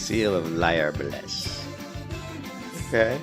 Seal of Liar Bless. Okay.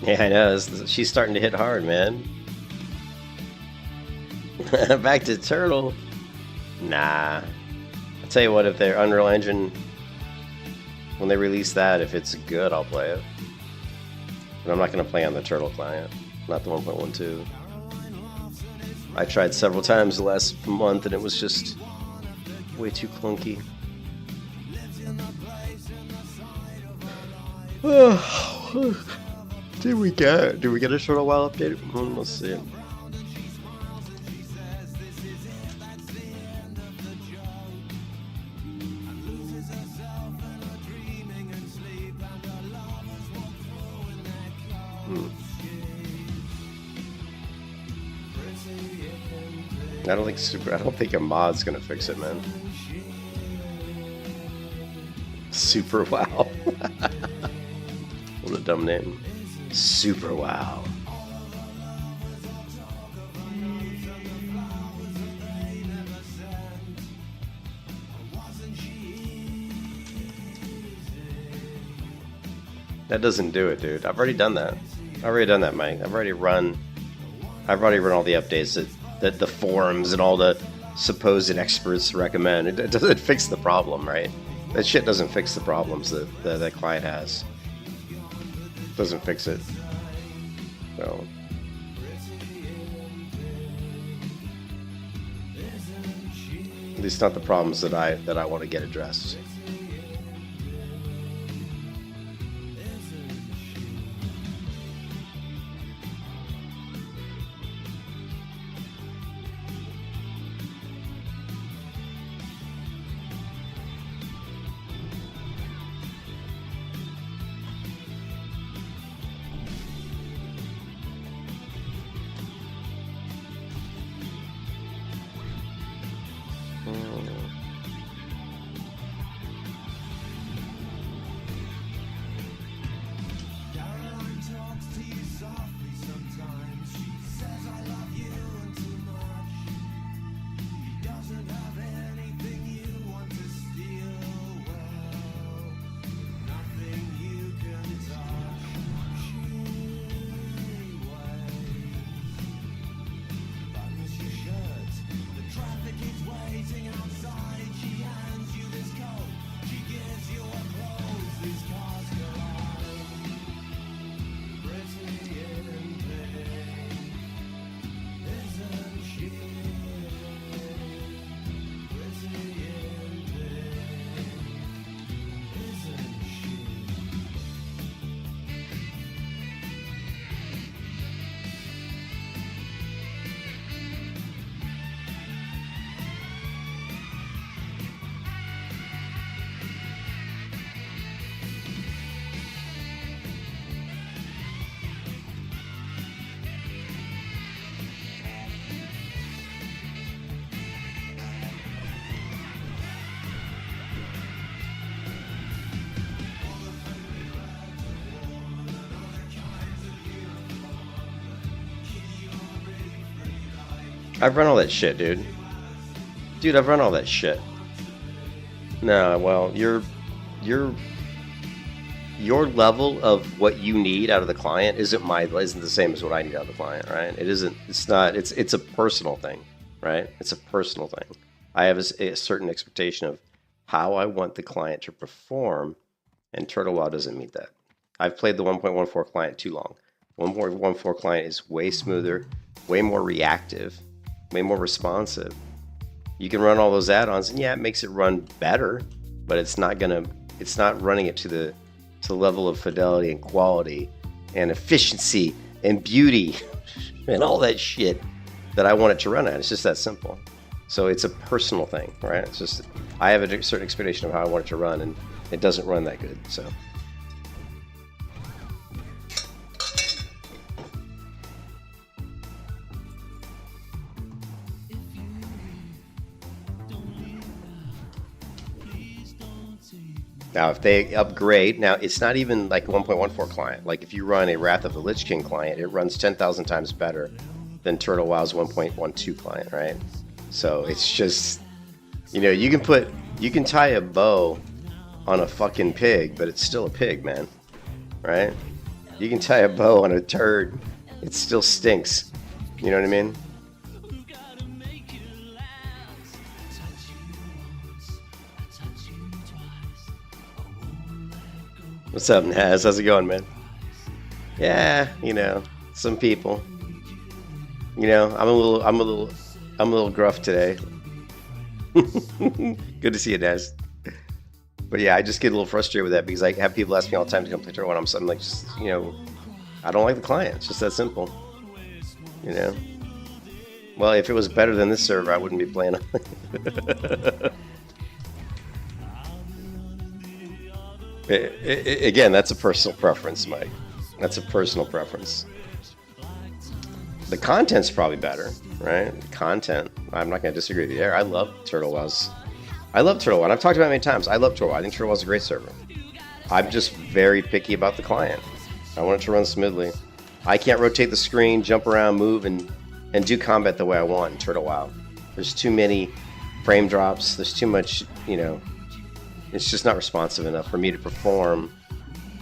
Yeah, I know. She's starting to hit hard, man. Back to Turtle. Nah. I'll tell you what, if their Unreal Engine, when they release that, if it's good, I'll play it. But I'm not going to play on the Turtle client, not the 1.12. I tried several times the last month, and it was just way too clunky. Did we get a Turtle WoW update? Let's see. I don't think a mod's gonna fix it, man. Super WoW. What a dumb name. Super WoW. That doesn't do it, dude. I've already done that. Mike. I've already run all the updates that the forums and all the supposed experts recommend. It doesn't fix the problem, right? That shit doesn't fix the problems that client has. It doesn't fix it. So. At least not the problems that I want to get addressed. I've run all that shit, dude. I've run all that shit. No, well, your level of what you need out of the client isn't the same as what I need out of the client, right? It isn't. It's not. It's a personal thing, right? It's a personal thing. I have a certain expectation of how I want the client to perform, and Turtle WoW doesn't meet that. I've played the 1.14 client too long. 1.14 client is way smoother, way more reactive, way more responsive. You can run all those add-ons, and yeah, it makes it run better, but it's not running it to the level of fidelity and quality and efficiency and beauty and all that shit that I want it to run at. It's just that simple. So it's a personal thing, right? It's just I have a certain expectation of how I want it to run, and it doesn't run that good. So. Now, if they upgrade, now it's not even like 1.14 client. Like if you run a Wrath of the Lich King client, it runs 10,000 times better than Turtle WoW's 1.12 client, right? So it's just, you know, you can tie a bow on a fucking pig, but it's still a pig, man, right? You can tie a bow on a turd, it still stinks. You know what I mean? What's up, Naz? How's it going, man? Yeah, you know, some people. You know, I'm a little gruff today. Good to see you, Naz. But yeah, I just get a little frustrated with that because I have people ask me all the time to come play Turtle, and I'm like, just, you know, I don't like the client. It's just that simple. You know. Well, if it was better than this server, I wouldn't be playing on it. Again, that's a personal preference, Mike. That's a personal preference. The content's probably better, right? The content, I'm not going to disagree with you there. I love Turtle WoW's. I love Turtle WoW, and I've talked about it many times. I love Turtle WoW. I think Turtle WoW is a great server. I'm just very picky about the client. I want it to run smoothly. I can't rotate the screen, jump around, move, and do combat the way I want in Turtle WoW. There's too many frame drops. There's too much, you know. It's just not responsive enough for me to perform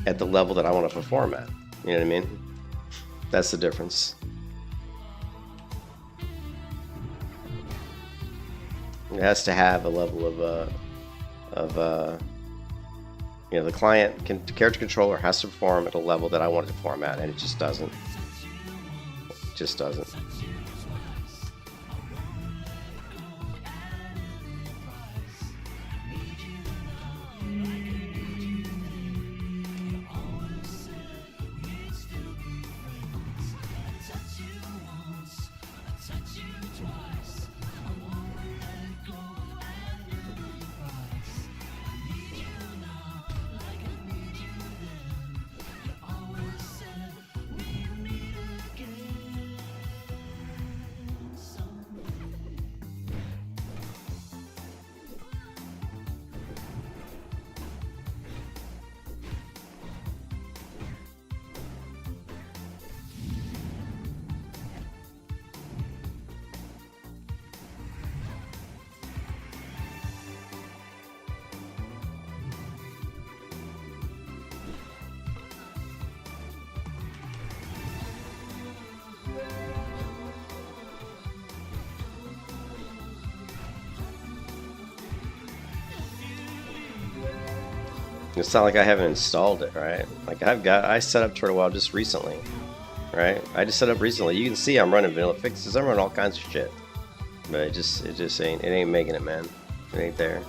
at the level that I want to perform at. You know what I mean? That's the difference. It has to have a level of you know, the character controller has to perform at a level that I want it to perform at, and it just doesn't. It just doesn't. It's not like I haven't installed it, right? Like I set up Turtle WoW just recently, right? I just set up recently. You can see I'm running vanilla fixes. I'm running all kinds of shit, but it just ain't making it, man. It ain't there.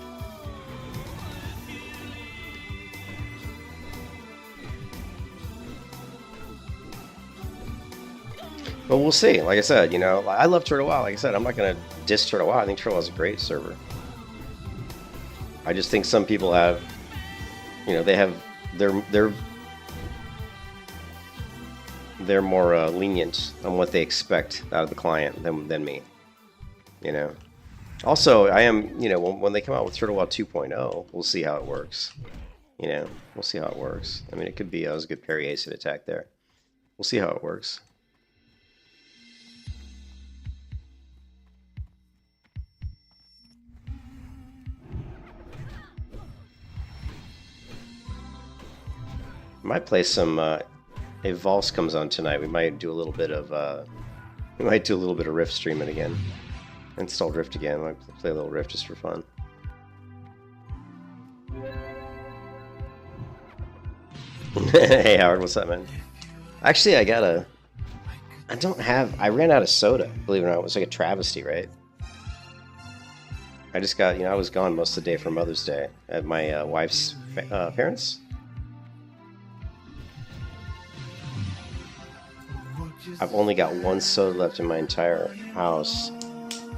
But we'll see. Like I said, you know, I love Turtle WoW. Like I said, I'm not gonna diss Turtle WoW. I think Turtle WoW is a great server. I just think some people have. You know, they have they're more lenient on what they expect out of the client than me. You know. Also, I am. You know, when they come out with Turtle WoW 2.0, we'll see how it works. You know, we'll see how it works. I mean, it could be that was a good parry acid attack there. We'll see how it works. Might play some. If Vols comes on tonight, we might do a little bit of. Rift streaming again. Install Rift again. Might play a little Rift just for fun. Hey Howard, what's up, man? Actually, I don't have. I ran out of soda. Believe it or not, it was like a travesty, right? I just got. I was gone most of the day for Mother's Day at my wife's parents. I've only got one soda left in my entire house,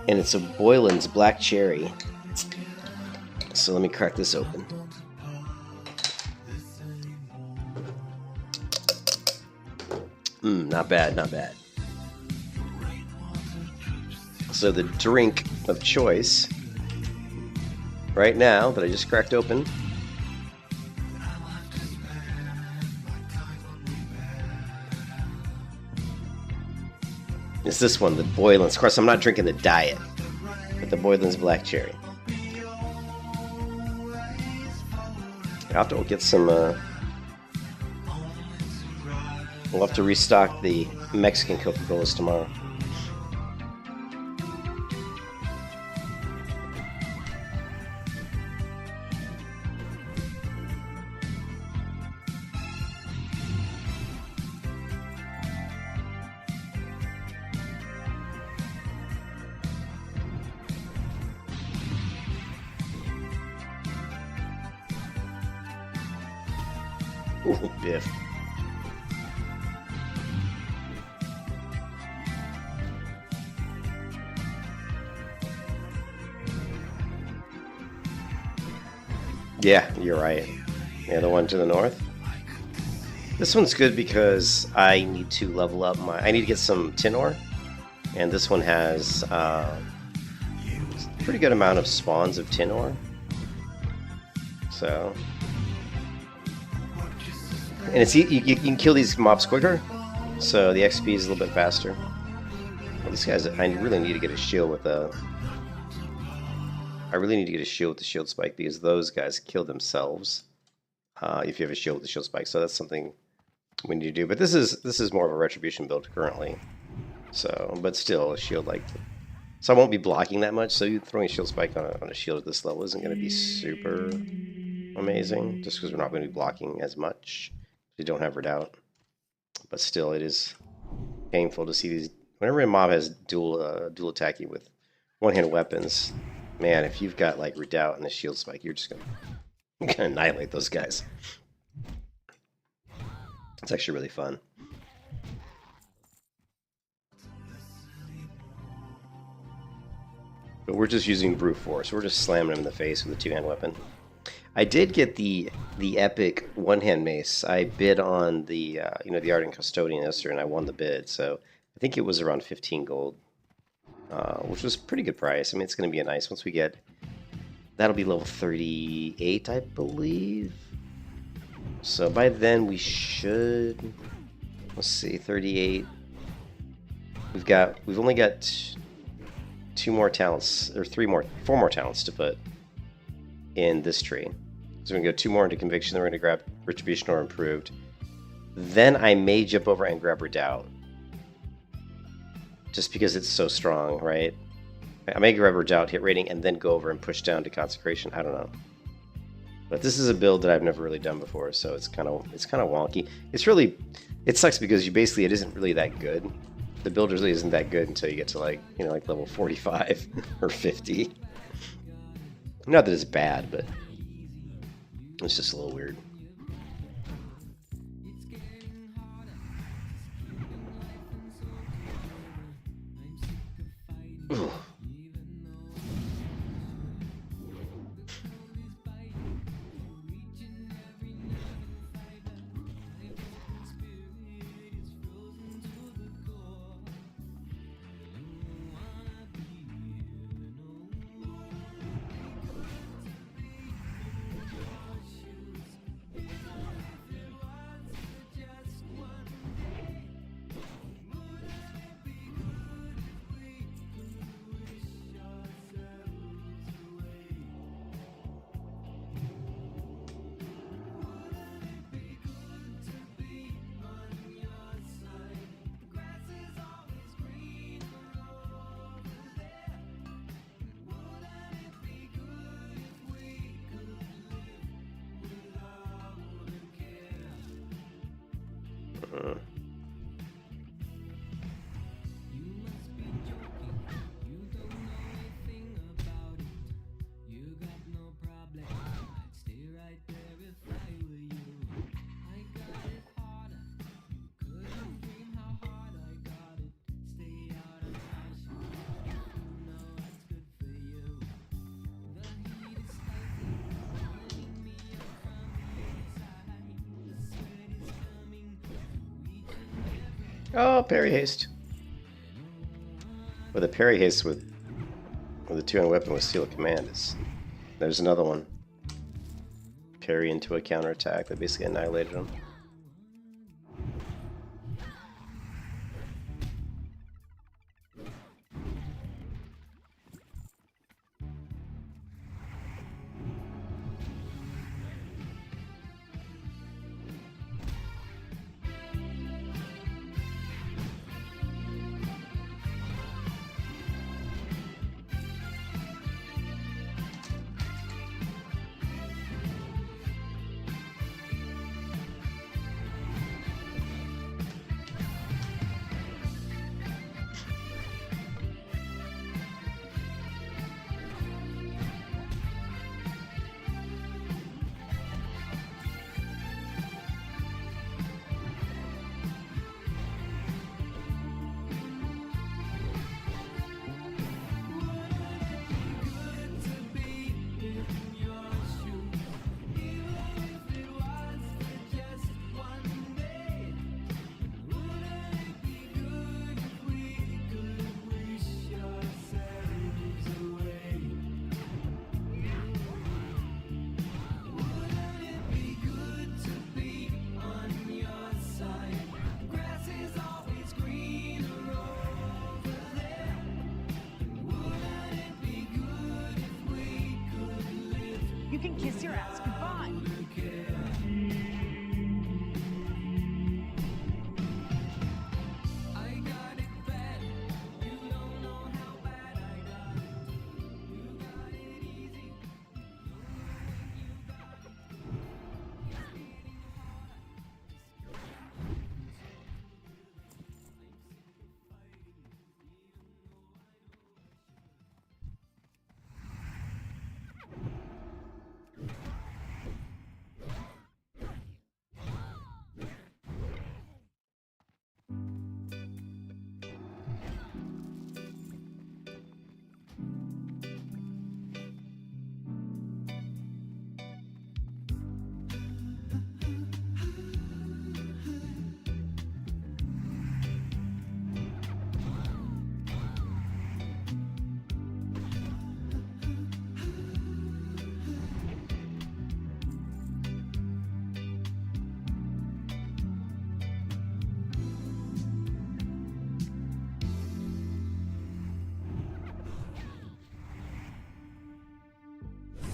and it's a Boylan's Black Cherry. So let me crack this open. Not bad, not bad. So the drink of choice right now that I just cracked open is this one, the Boylan's. Of course, I'm not drinking the diet, but the Boylan's Black Cherry. I'll have to get some. We'll have to restock the Mexican Coca-Colas tomorrow. Ooh, Biff. Yeah, you're right. Yeah, the one to the north. This one's good because I need to level up my... I need to get some tin ore. And this one has a pretty good amount of spawns of tin ore. So... And it's you can kill these mobs quicker. So the XP is a little bit faster. Well, these guys... I really need to get a shield with a... I really need to get a shield with the shield spike because those guys kill themselves if you have a shield with the shield spike. So that's something we need to do. But this is more of a retribution build currently. So, but still a shield like. So I won't be blocking that much. So you throwing a shield spike on a shield at this level isn't going to be super amazing, just because we're not going to be blocking as much. We don't have Redoubt. But still, it is painful to see these. Whenever a mob has dual attacking with one-handed weapons. Man, if you've got like Redoubt and the shield spike, you're just gonna annihilate those guys. It's actually really fun. But we're just using brute force. We're just slamming him in the face with a two-hand weapon. I did get the epic one-hand mace. I bid on the the Ardent Custodian yesterday, and I won the bid. So I think it was around 15 gold. Which was a pretty good price. I mean, it's going to be a nice once we get... That'll be level 38, I believe. So by then we should... Let's see, 38. We've only got 2 more talents, or 4 more talents to put in this tree. So we're going to go 2 more into Conviction, then we're going to grab Retribution or Improved. Then I may jump over and grab Redoubt. Just because it's so strong, right? I may grab Redoubt, hit rating, and then go over and push down to Consecration. I don't know. But this is a build that I've never really done before, so it's kind of wonky. It sucks because it isn't really that good. The build really isn't that good until you get to like level 45 or 50. Not that it's bad, but it's just a little weird. Ooh. Oh, parry haste. With a parry haste with a two-hand weapon with Seal of Command is... There's another one. Parry into a counterattack that basically annihilated him. You can kiss your ass goodbye.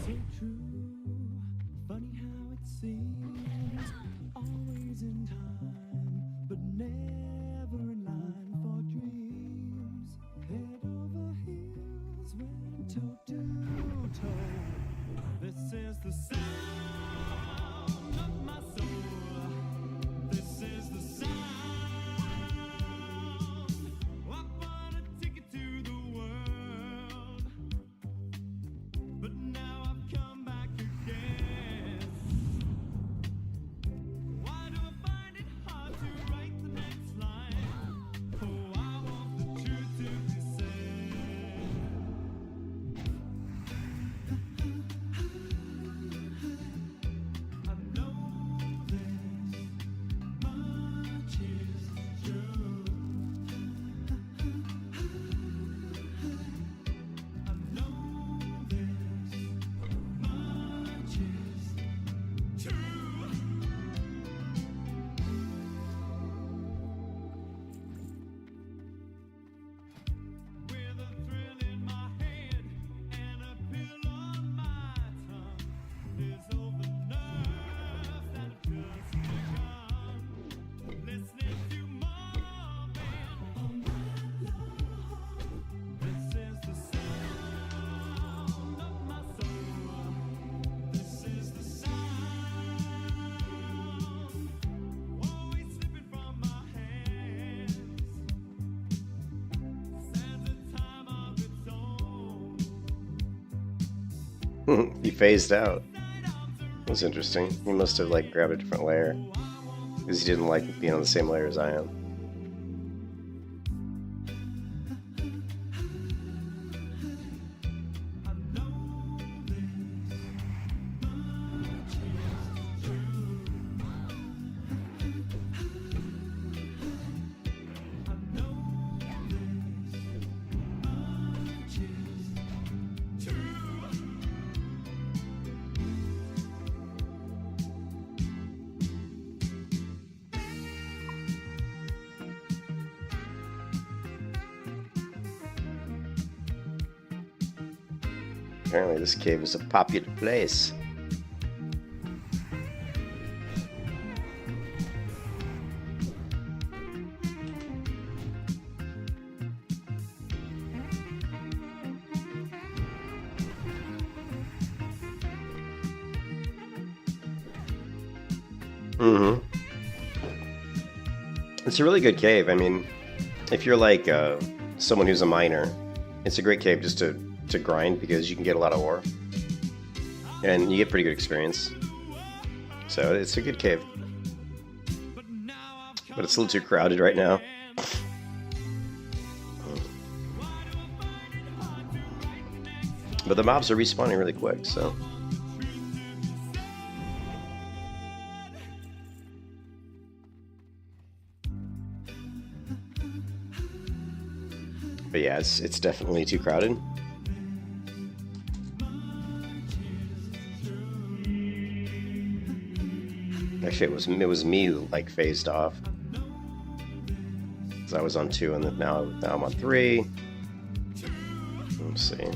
So true, funny how it seems, always in time, but never in line for dreams. Head over heels, went toe to toe. This is the sound of my soul. This is the sound. I bought a ticket to the world, but now I've come back again. Why do I find it hard to write the next line? Oh, I want the truth to be said. I know this much is true. I know this much is true. With a thrill in my head and a pill on my tongue, is all the nerves that have just begun. Listening to Marvin on my lawn. This is the sound of my soul. This is the sound, always slipping from my hands. Stands a time of its own. He phased out. That's interesting. He must have like grabbed a different layer because he didn't like being on the same layer as I am. Apparently this cave is a popular place. Mm-hmm. It's a really good cave. I mean, if you're like someone who's a miner, it's a great cave just to grind because you can get a lot of ore. And you get pretty good experience. So it's a good cave. But it's a little too crowded right now. But the mobs are respawning really quick, so... But yeah, it's definitely too crowded. Actually, it was me who like phased off. Cause I was on 2 and then now I'm on 3. Let's see.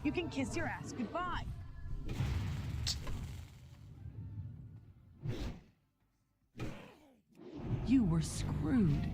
You can kiss your ass goodbye. You were screwed.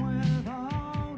Without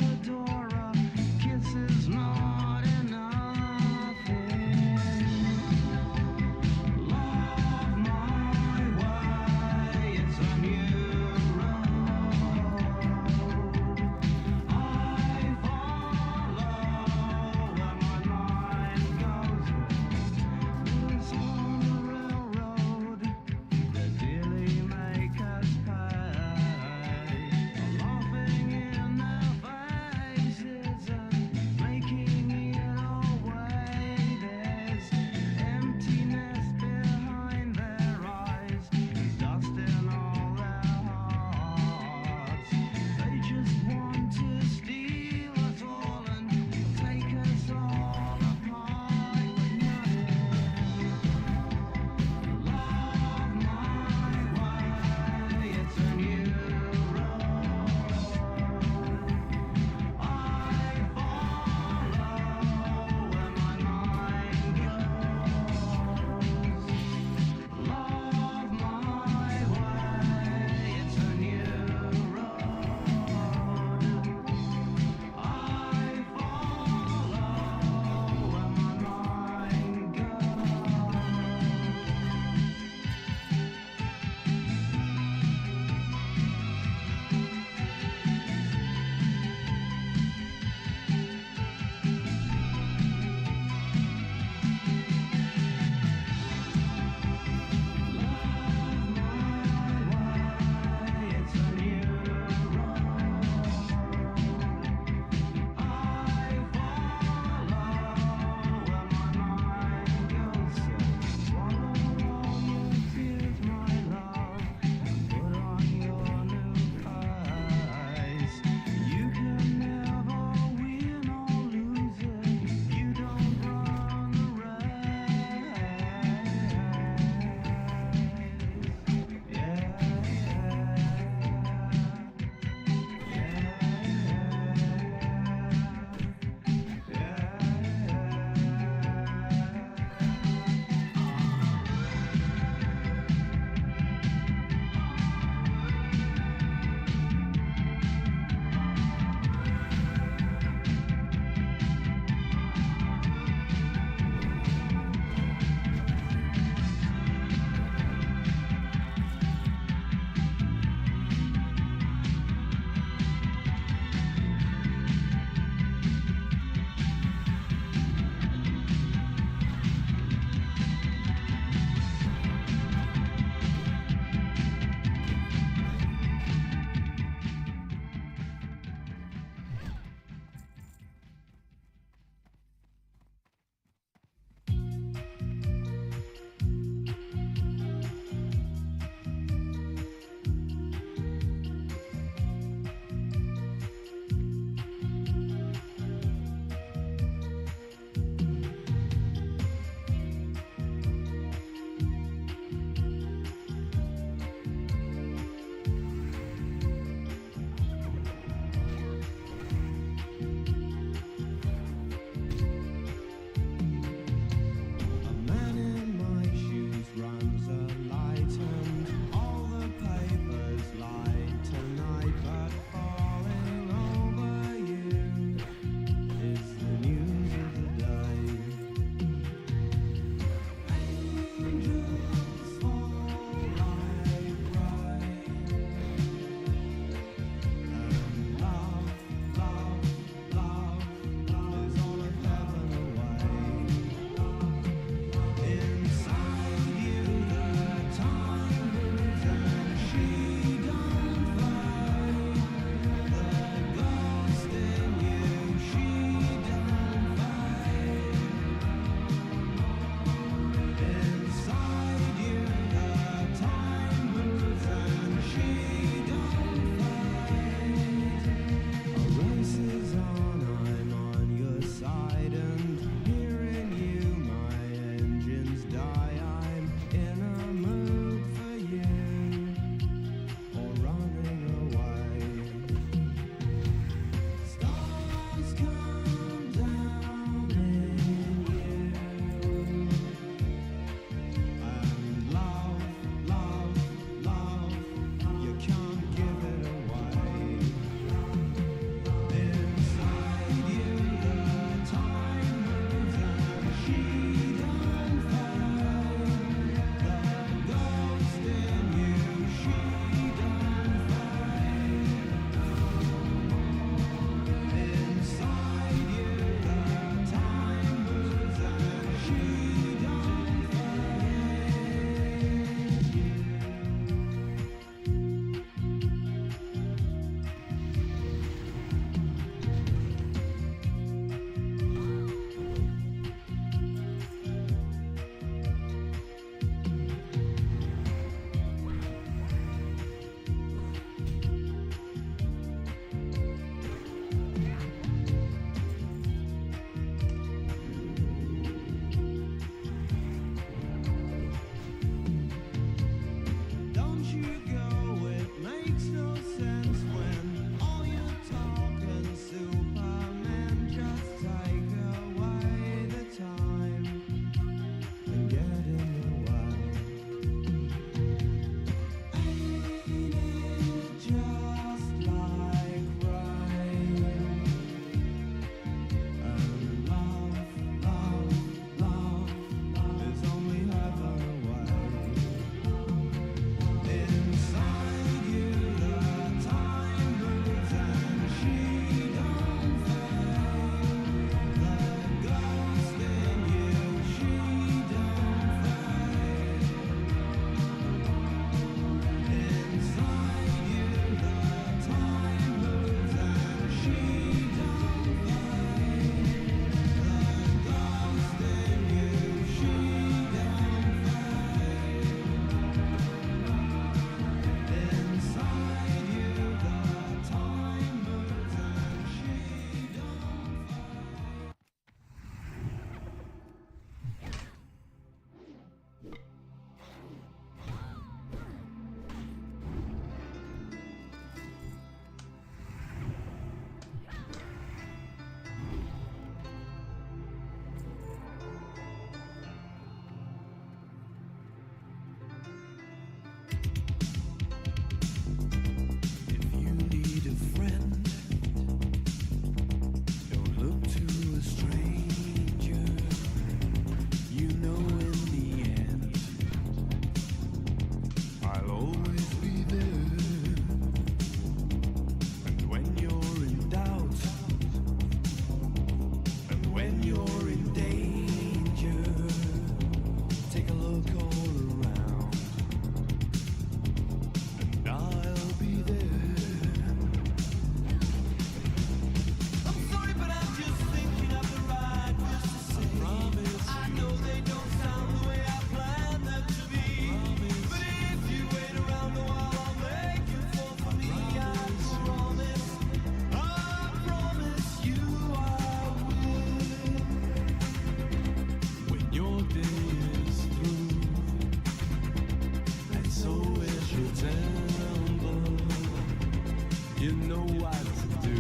You know what to do.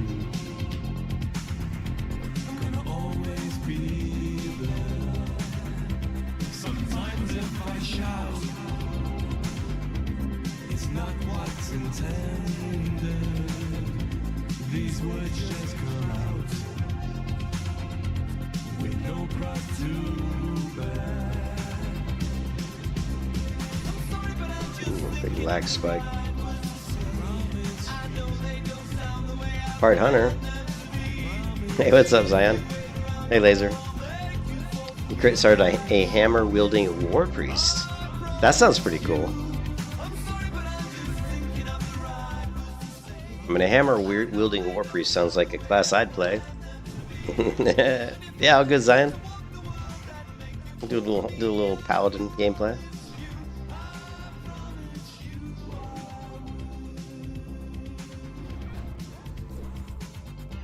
I'm gonna always be there. Sometimes if I shout, it's not what's intended. These words just come out with no cross to bear. Big lag spike. Hard Hunter. Hey, what's up, Zion? Hey, Laser. You started a hammer-wielding war priest. That sounds pretty cool. I mean, a hammer-wielding war priest sounds like a class I'd play. Yeah, all good, Zion. Do a little Paladin gameplay.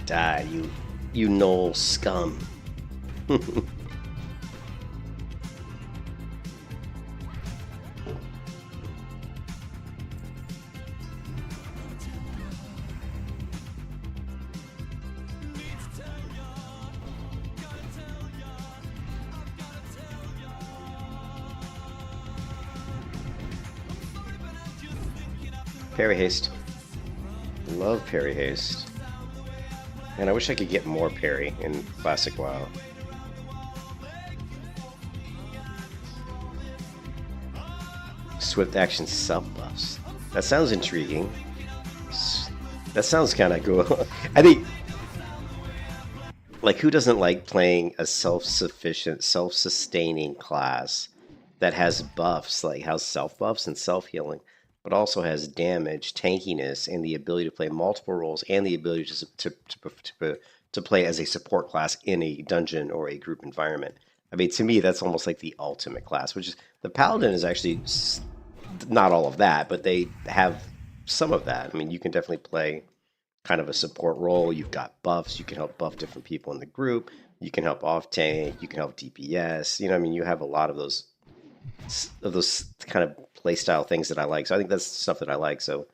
Die, you Knoll scum. Parry haste. Love parry haste. And I wish I could get more parry in Classic WoW. Swift action sub buffs. That sounds intriguing. That sounds kind of cool. I think, like, who doesn't like playing a self-sufficient, self-sustaining class that has buffs, like has self-buffs and self-healing, but also has damage, tankiness, and the ability to play multiple roles, and the ability to play as a support class in a dungeon or a group environment. I mean, to me, that's almost like the ultimate class, which is the Paladin is actually not all of that, but they have some of that. I mean, you can definitely play kind of a support role. You've got buffs. You can help buff different people in the group. You can help off tank. You can help DPS. You know, I mean, you have a lot of those kind of playstyle things that I like. So I think that's stuff that I like. So,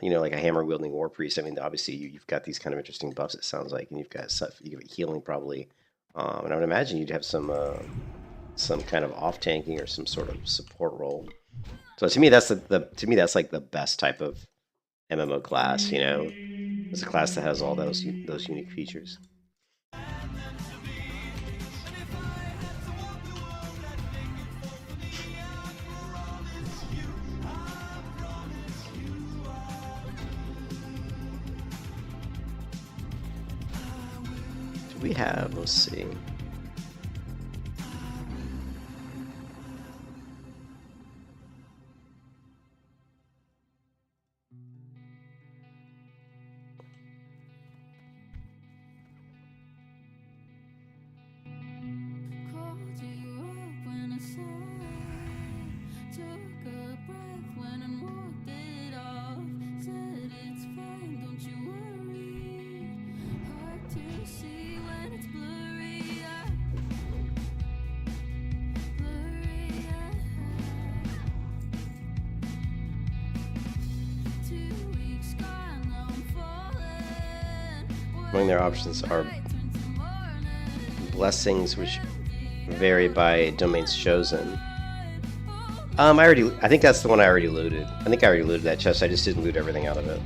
you know, like a hammer wielding war priest. I mean, obviously you've got these kind of interesting buffs. It sounds like, and you've got stuff. You have healing probably, and I would imagine you'd have some kind of off tanking or some sort of support role. So to me, that's that's like the best type of MMO class. You know, it's a class that has all those unique features. We have, let's see. Among their options are blessings, which vary by domains chosen. I think that's the one I already looted. I think I already looted that chest. I just didn't loot everything out of it.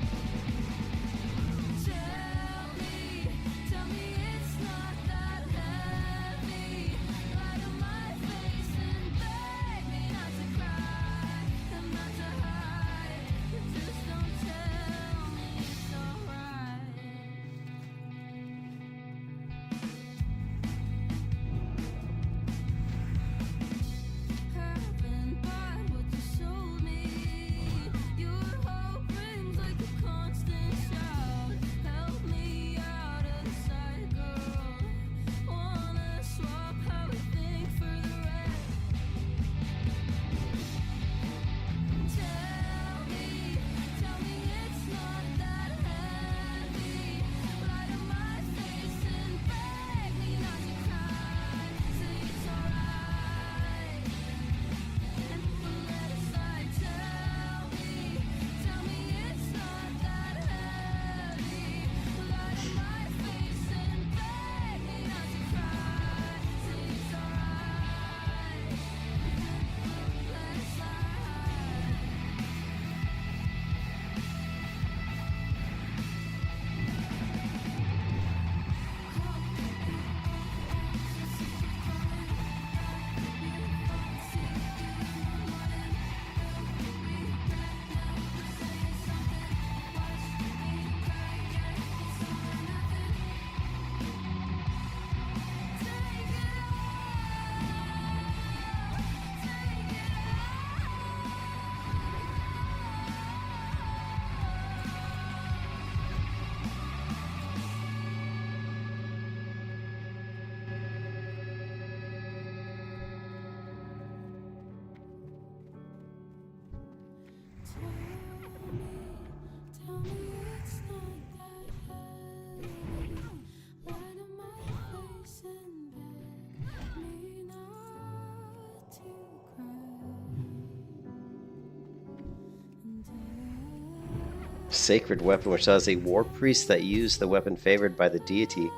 Sacred weapon, which has a war priest that used the weapon favored by the deity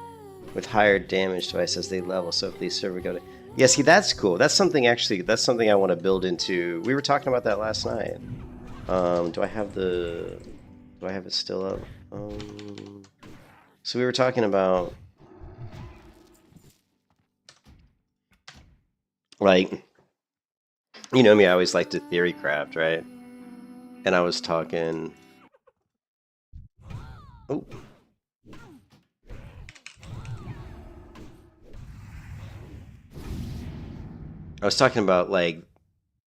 with higher damage device as they level. So if they serve go to, yeah, see, that's cool. That's something actually. That's something I want to build into. We were talking about that last night. Do I have the? Do I have it still up? So we were talking about like, you know me, I always like to theory craft, right? And I was talking. Oh. I was talking about like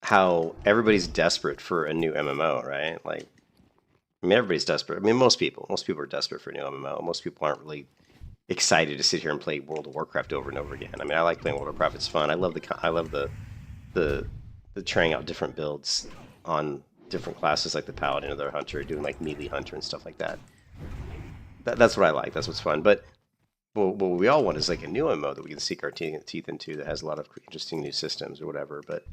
how everybody's desperate for a new MMO, right? Like, I mean, everybody's desperate. I mean, most people are desperate for a new MMO. Most people aren't really excited to sit here and play World of Warcraft over and over again. I mean, I like playing World of Warcraft; it's fun. I love the trying out different builds on different classes, like the Paladin or the Hunter, doing like melee Hunter and stuff like that. That's what I like. That's what's fun. But what we all want is like a new MMO that we can sink our teeth into that has a lot of interesting new systems or whatever. But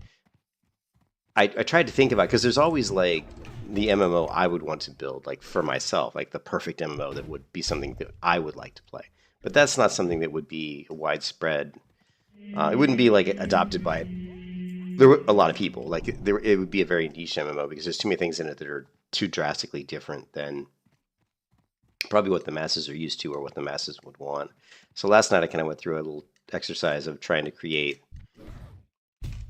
I tried to think about, because there's always like the MMO I would want to build, like for myself, like the perfect MMO that would be something that I would like to play. But that's not something that would be widespread. It wouldn't be like adopted by there were a lot of people. Like it would be a very niche MMO because there's too many things in it that are too drastically different than probably what the masses are used to or what the masses would want. So last night I kind of went through a little exercise of trying to create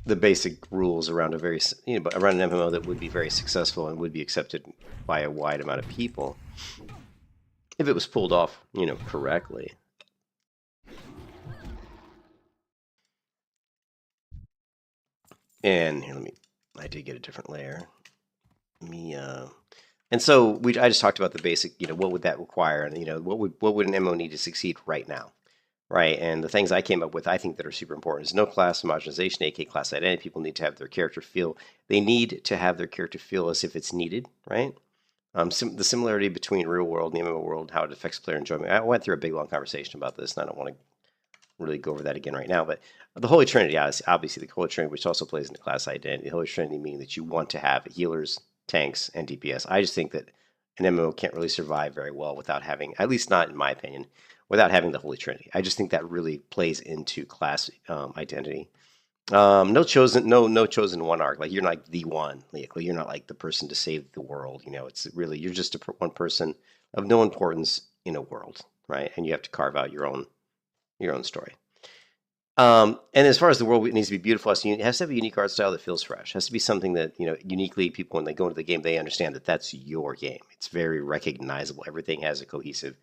the basic rules around around an MMO that would be very successful and would be accepted by a wide amount of people if it was pulled off, correctly. And here, I did get a different layer. And so I just talked about the basic, what would that require, and what would an MMO need to succeed right now, right? And the things I came up with, I think that are super important is no class homogenization, aka class identity. People need to have their character feel. They need to have their character feel as if it's needed, right? The similarity between real world and the MMO world, how it affects player enjoyment. I went through a big long conversation about this, and I don't want to really go over that again right now. But the Holy Trinity, obviously the Holy Trinity, which also plays into class identity. The Holy Trinity meaning that you want to have healers, tanks, and DPS. I just think that an MMO can't really survive very well without having, at least not in my opinion, without having the Holy Trinity. I just think that really plays into class identity. No chosen one arc. Like you're not like the one. Like, you're not like the person to save the world. It's really you're just one person of no importance in a world, right? And you have to carve out your own story. And as far as the world, it needs to be beautiful. It has to have a unique art style that feels fresh. It has to be something that, uniquely people, when they go into the game, they understand that that's your game. It's very recognizable. Everything has a cohesive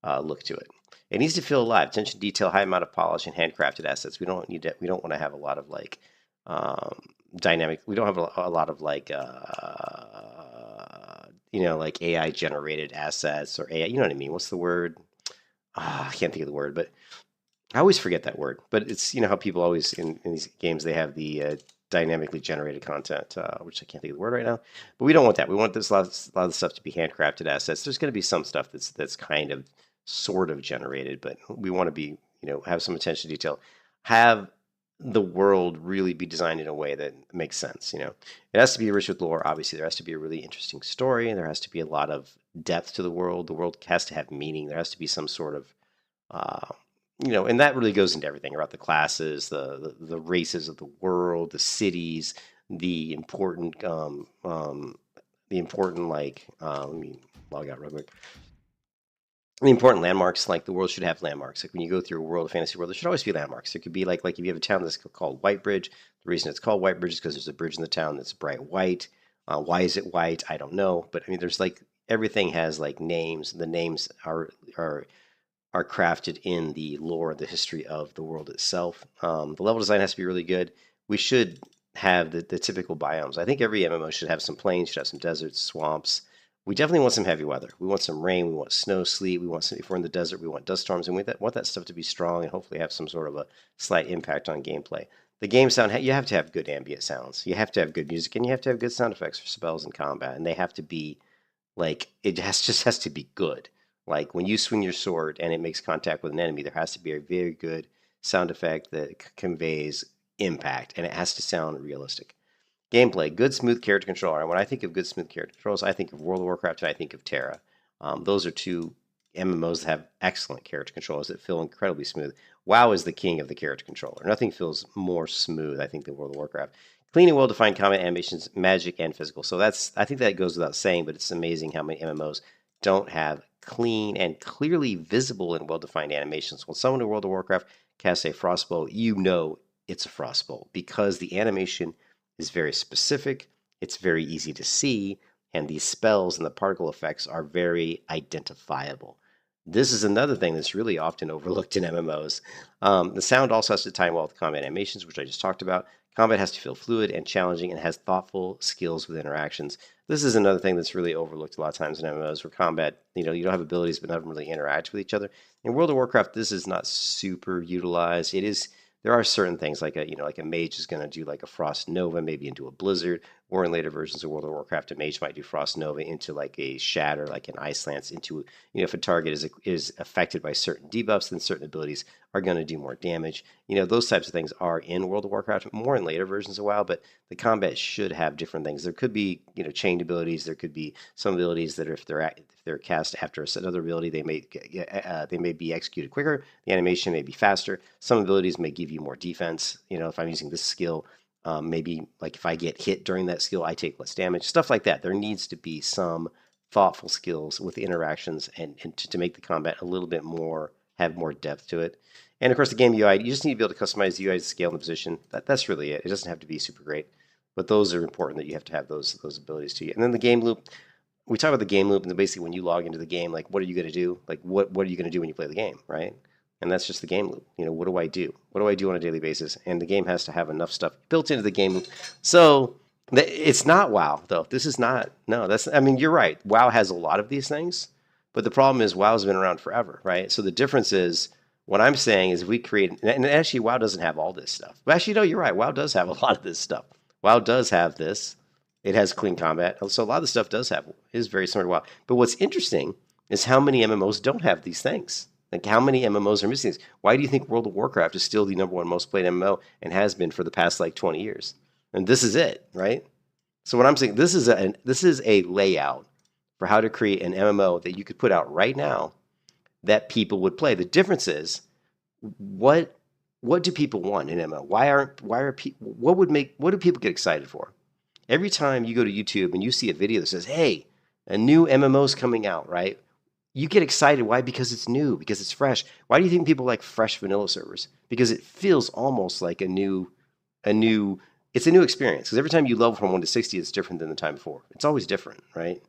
look to it. It needs to feel alive. Attention to detail, high amount of polish, and handcrafted assets. We don't want to have a lot of like dynamic. We don't have a lot of like like AI generated assets or AI. You know what I mean? What's the word? I can't think of the word, but I always forget that word. But it's how people always in these games they have the dynamically generated content, which I can't think of the word right now. But we don't want that. We want this a lot of the stuff to be handcrafted assets. There's going to be some stuff that's kind of sort of generated, but we want to be have some attention to detail. Have the world really be designed in a way that makes sense. It has to be rich with lore. Obviously, there has to be a really interesting story, and there has to be a lot of depth to the world. The world has to have meaning. There has to be some sort of and that really goes into everything about the classes, the races of the world, the cities, the important like let me log out real quick. The important landmarks, like the world should have landmarks. Like when you go through a world, a fantasy world, there should always be landmarks. There could be like if you have a town that's called Whitebridge, the reason it's called Whitebridge is because there's a bridge in the town that's bright white. Why is it white? I don't know, but I mean, there's like everything has like names. The names are crafted in the lore, the history of the world itself. The level design has to be really good. We should have the typical biomes. I think every MMO should have some plains, should have some deserts, swamps. We definitely want some heavy weather. We want some rain. We want snow, sleet. We want if we're in the desert, we want dust storms, and we want that stuff to be strong and hopefully have some sort of a slight impact on gameplay. The game sound, you have to have good ambient sounds. You have to have good music, and you have to have good sound effects for spells and combat, and they have to be just has to be good. Like when you swing your sword and it makes contact with an enemy, there has to be a very good sound effect that conveys impact, and it has to sound realistic. Gameplay, good smooth character control. And when I think of good smooth character controls, I think of World of Warcraft and I think of Terra. Those are two MMOs that have excellent character controls that feel incredibly smooth. WoW is the king of the character controller. Nothing feels more smooth, I think, than World of Warcraft. Clean and well-defined combat animations, magic, and physical. So I think that goes without saying, but it's amazing how many MMOs don't have clean and clearly visible and well-defined animations. When someone in World of Warcraft casts a frostbow, you know it's a frostbow because the animation is very specific, it's very easy to see, and these spells and the particle effects are very identifiable. This is another thing that's really often overlooked in MMOs. The sound also has to time well with combat animations, which I just talked about. Combat has to feel fluid and challenging and has thoughtful skills with interactions. This is another thing that's really overlooked a lot of times in MMOs where combat, you don't have abilities but not really interact with each other. In World of Warcraft, this is not super utilized. There are certain things like a mage is going to do like a frost nova maybe into a blizzard, or in later versions of World of Warcraft, a mage might do frost nova into like a shatter, like an ice lance into if a target is affected by certain debuffs, then certain abilities are going to do more damage. Those types of things are in World of Warcraft, more in later versions of WoW, but the combat should have different things. There could be chained abilities. There could be some abilities that if they're cast after another ability, they may be executed quicker. The animation may be faster. Some abilities may give you more defense. If I'm using this skill, maybe like if I get hit during that skill, I take less damage. Stuff like that. There needs to be some thoughtful skills with the interactions and to make the combat a little bit more, have more depth to it. And of course, the game UI, you just need to be able to customize the UI to scale and the position. That's really it. It doesn't have to be super great, but those are important that you have to have those abilities to you. And then the game loop. We talk about the game loop, and basically when you log into the game, like what are you going to do? Like what are you going to do when you play the game, right? And that's just the game loop. What do I do? What do I do on a daily basis? And the game has to have enough stuff built into the game loop. So it's not WoW, though. This is not. No, you're right. WoW has a lot of these things, but the problem is WoW's been around forever, right? So the difference is what I'm saying is if we create, and actually WoW doesn't have all this stuff. But actually, no, you're right. WoW does have a lot of this stuff. WoW does have this. It has clean combat. So a lot of the stuff is very similar to WoW. But what's interesting is how many MMOs don't have these things. Like how many MMOs are missing these? Why do you think World of Warcraft is still the #1 most played MMO and has been for the past like 20 years? And this is it, right? So what I'm saying, this is a layout for how to create an MMO that you could put out right now that people would play. The difference is what do people want in MMO? What do people get excited for? Every time you go to YouTube and you see a video that says, "Hey, a new MMO's coming out," right? You get excited. Why? Because it's new, because it's fresh. Why do you think people like fresh vanilla servers? Because it feels almost like it's a new experience. Because every time you level from 1 to 60, it's different than the time before. It's always different, right?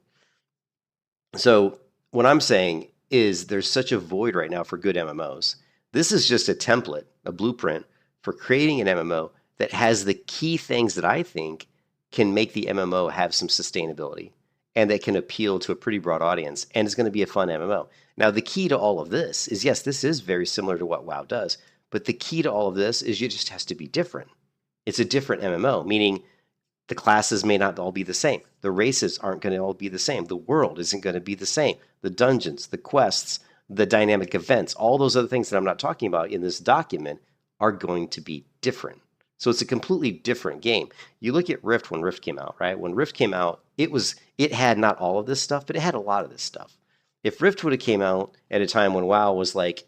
So what I'm saying is there's such a void right now for good MMOs. This is just a template, a blueprint for creating an MMO that has the key things that I think can make the MMO have some sustainability and that can appeal to a pretty broad audience, and it's going to be a fun MMO. Now, the key to all of this is, yes, this is very similar to what WoW does, but the key to all of this is it just has to be different. It's a different MMO, meaning the classes may not all be the same. The races aren't going to all be the same. The world isn't going to be the same. The dungeons, the quests, the dynamic events, all those other things that I'm not talking about in this document are going to be different. So it's a completely different game. You look at Rift when Rift came out, right? When Rift came out, it had not all of this stuff, but it had a lot of this stuff. If Rift would have came out at a time when WoW was like,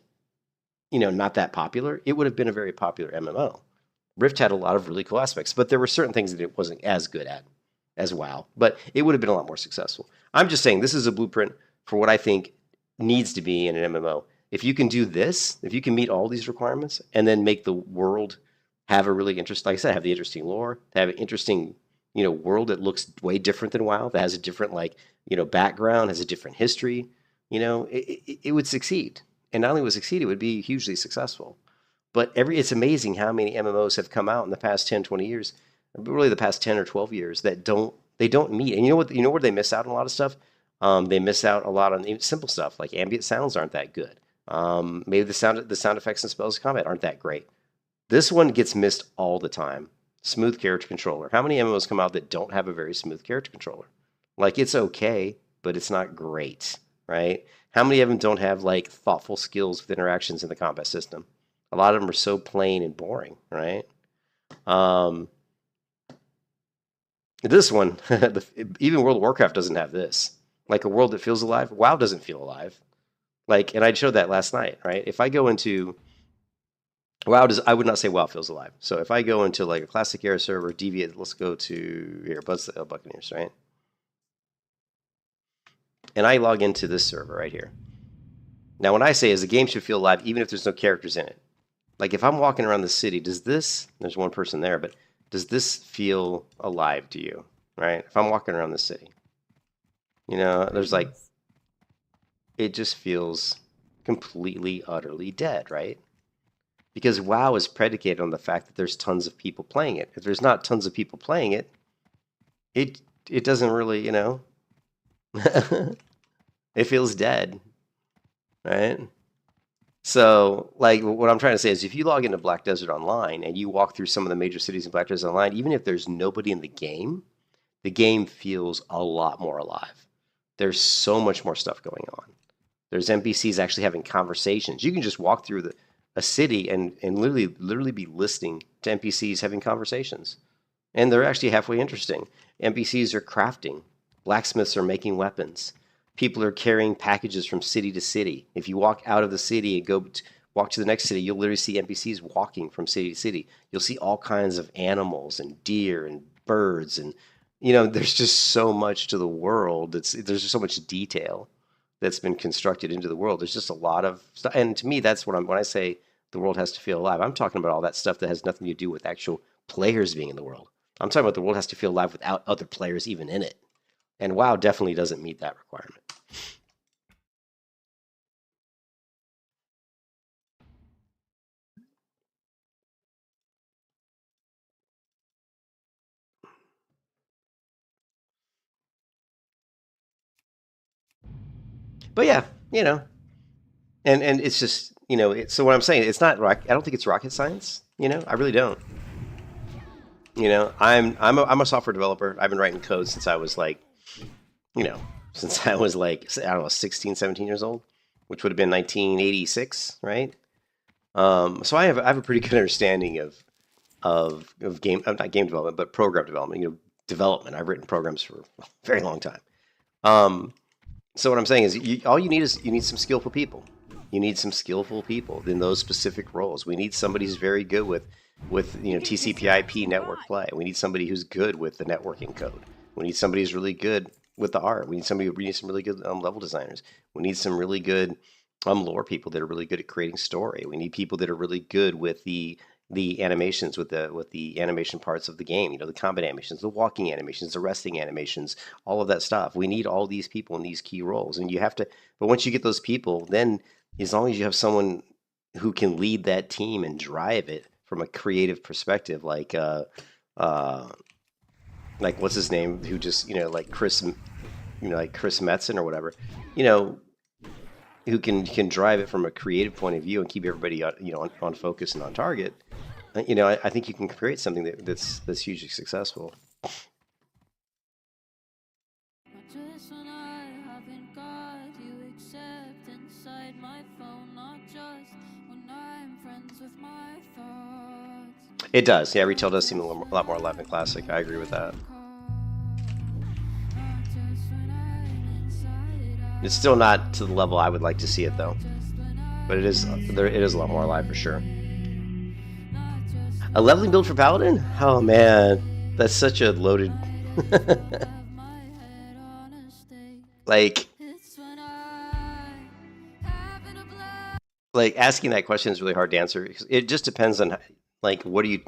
not that popular, it would have been a very popular MMO. Rift had a lot of really cool aspects, but there were certain things that it wasn't as good at as WoW, but it would have been a lot more successful. I'm just saying this is a blueprint for what I think needs to be in an MMO. If you can do this, if you can meet all these requirements and then make the world have a really interesting, like I said, have the interesting lore, have an interesting, world that looks way different than WoW, that has a different, background, has a different history, it would succeed. And not only would it succeed, it would be hugely successful. But it's amazing how many MMOs have come out in the past 10, 20 years, really the past 10 or 12 years that don't meet. And you know where they miss out on a lot of stuff? They miss out a lot on simple stuff, like ambient sounds aren't that good. Maybe the sound effects and spells of combat aren't that great. This one gets missed all the time. Smooth character controller. How many MMOs come out that don't have a very smooth character controller? Like, it's okay, but it's not great, right? How many of them don't have, thoughtful skills with interactions in the combat system? A lot of them are so plain and boring, right? This one, even World of Warcraft doesn't have this. Like a world that feels alive. WoW doesn't feel alive. Like, and I showed that last night, right? If I go into WoW, I would not say WoW feels alive. So if I go into like a classic era server, deviate, let's go to here, Buccaneers, right? And I log into this server right here. Now, what I say is the game should feel alive even if there's no characters in it. Like if I'm walking around the city, there's one person there, but does this feel alive to you, right? If I'm walking around the city, there's like, it just feels completely, utterly dead, right? Because WoW is predicated on the fact that there's tons of people playing it. If there's not tons of people playing it, it doesn't really, it feels dead, right? So, like, what I'm trying to say is if you log into Black Desert Online and you walk through some of the major cities in Black Desert Online, even if there's nobody in the game feels a lot more alive. There's so much more stuff going on. There's NPCs actually having conversations. You can just walk through a city and literally be listening to NPCs having conversations. And they're actually halfway interesting. NPCs are crafting. Blacksmiths are making weapons. People are carrying packages from city to city. If you walk out of the city and walk to the next city, you'll literally see NPCs walking from city to city. You'll see all kinds of animals and deer and birds. And, there's just so much to the world. There's just so much detail that's been constructed into the world. There's just a lot of stuff. And to me, that's when I say the world has to feel alive. I'm talking about all that stuff that has nothing to do with actual players being in the world. I'm talking about the world has to feel alive without other players even in it. And WoW definitely doesn't meet that requirement. But yeah, and it's just, so what I'm saying, it's not I don't think it's rocket science, I really don't. I'm a software developer. I've been writing code since I was like, since I was like, I don't know, 16, 17 years old, which would have been 1986, right? So I have a pretty good understanding of not game development, but program development, development. I've written programs for a very long time. So what I'm saying is all you need some skillful people. You need some skillful people in those specific roles. We need somebody who's very good with TCP/IP network play. We need somebody who's good with the networking code. We need somebody who's really good with the art. We need some really good level designers. We need some really good lore people that are really good at creating story. We need people that are really good with the animations, with the animation parts of the game. The combat animations, the walking animations, the resting animations, all of that stuff. We need all these people in these key roles, and you have to. But once you get those people, then as long as you have someone who can lead that team and drive it from a creative perspective, like what's his name, who just like Chris, like Chris Metzen or whatever, who can drive it from a creative point of view and keep everybody on focus and on target. I think you can create something that's hugely successful. Just when I haven't got you except inside my phone, not just when I'm friends with my thoughts. It does, yeah. Retail does seem a lot more alive than classic. I agree with that. It's still not to the level I would like to see it, though. But it is a lot more alive for sure. A leveling build for Paladin? Oh man, that's such a loaded. like asking that question is really hard to answer. It just depends on what are you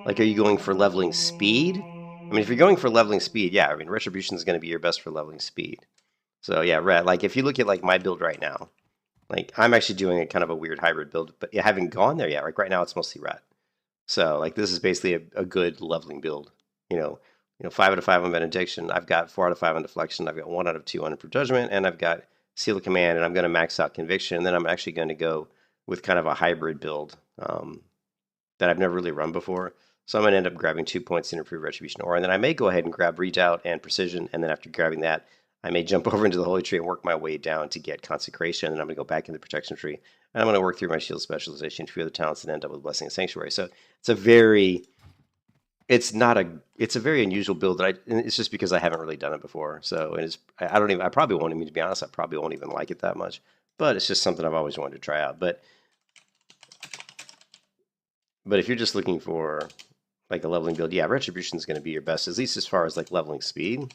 are you going for leveling speed? I mean, if you're going for leveling speed, yeah. I mean, Retribution is going to be your best for leveling speed. So yeah, Red. If you look at my build right now, I'm actually doing a kind of a weird hybrid build, but I haven't gone there yet. Right now, it's mostly Red. So this is basically a good leveling build. 5 out of 5 on Benediction. I've got 4 out of 5 on Deflection. I've got 1 out of 2 on Improved Judgment, and I've got Seal of Command, and I'm going to max out Conviction. And then I'm actually going to go with kind of a hybrid build that I've never really run before. So I'm going to end up grabbing 2 points in Improved Retribution Aura, and then I may go ahead and grab Redoubt and Precision, and then after grabbing that, I may jump over into the Holy Tree and work my way down to get Consecration, and then I'm going to go back in the Protection Tree, and I'm going to work through my Shield Specialization, 2 other talents, and end up with Blessing and Sanctuary. So it's a very It's not a. It's a very unusual build that and it's just because I haven't really done it before. So and it's. I don't even. I probably won't. I mean, to be honest, I probably won't even like it that much. But it's just something I've always wanted to try out. But if you're just looking for like a leveling build, yeah, Retribution is going to be your best, at least as far as like leveling speed.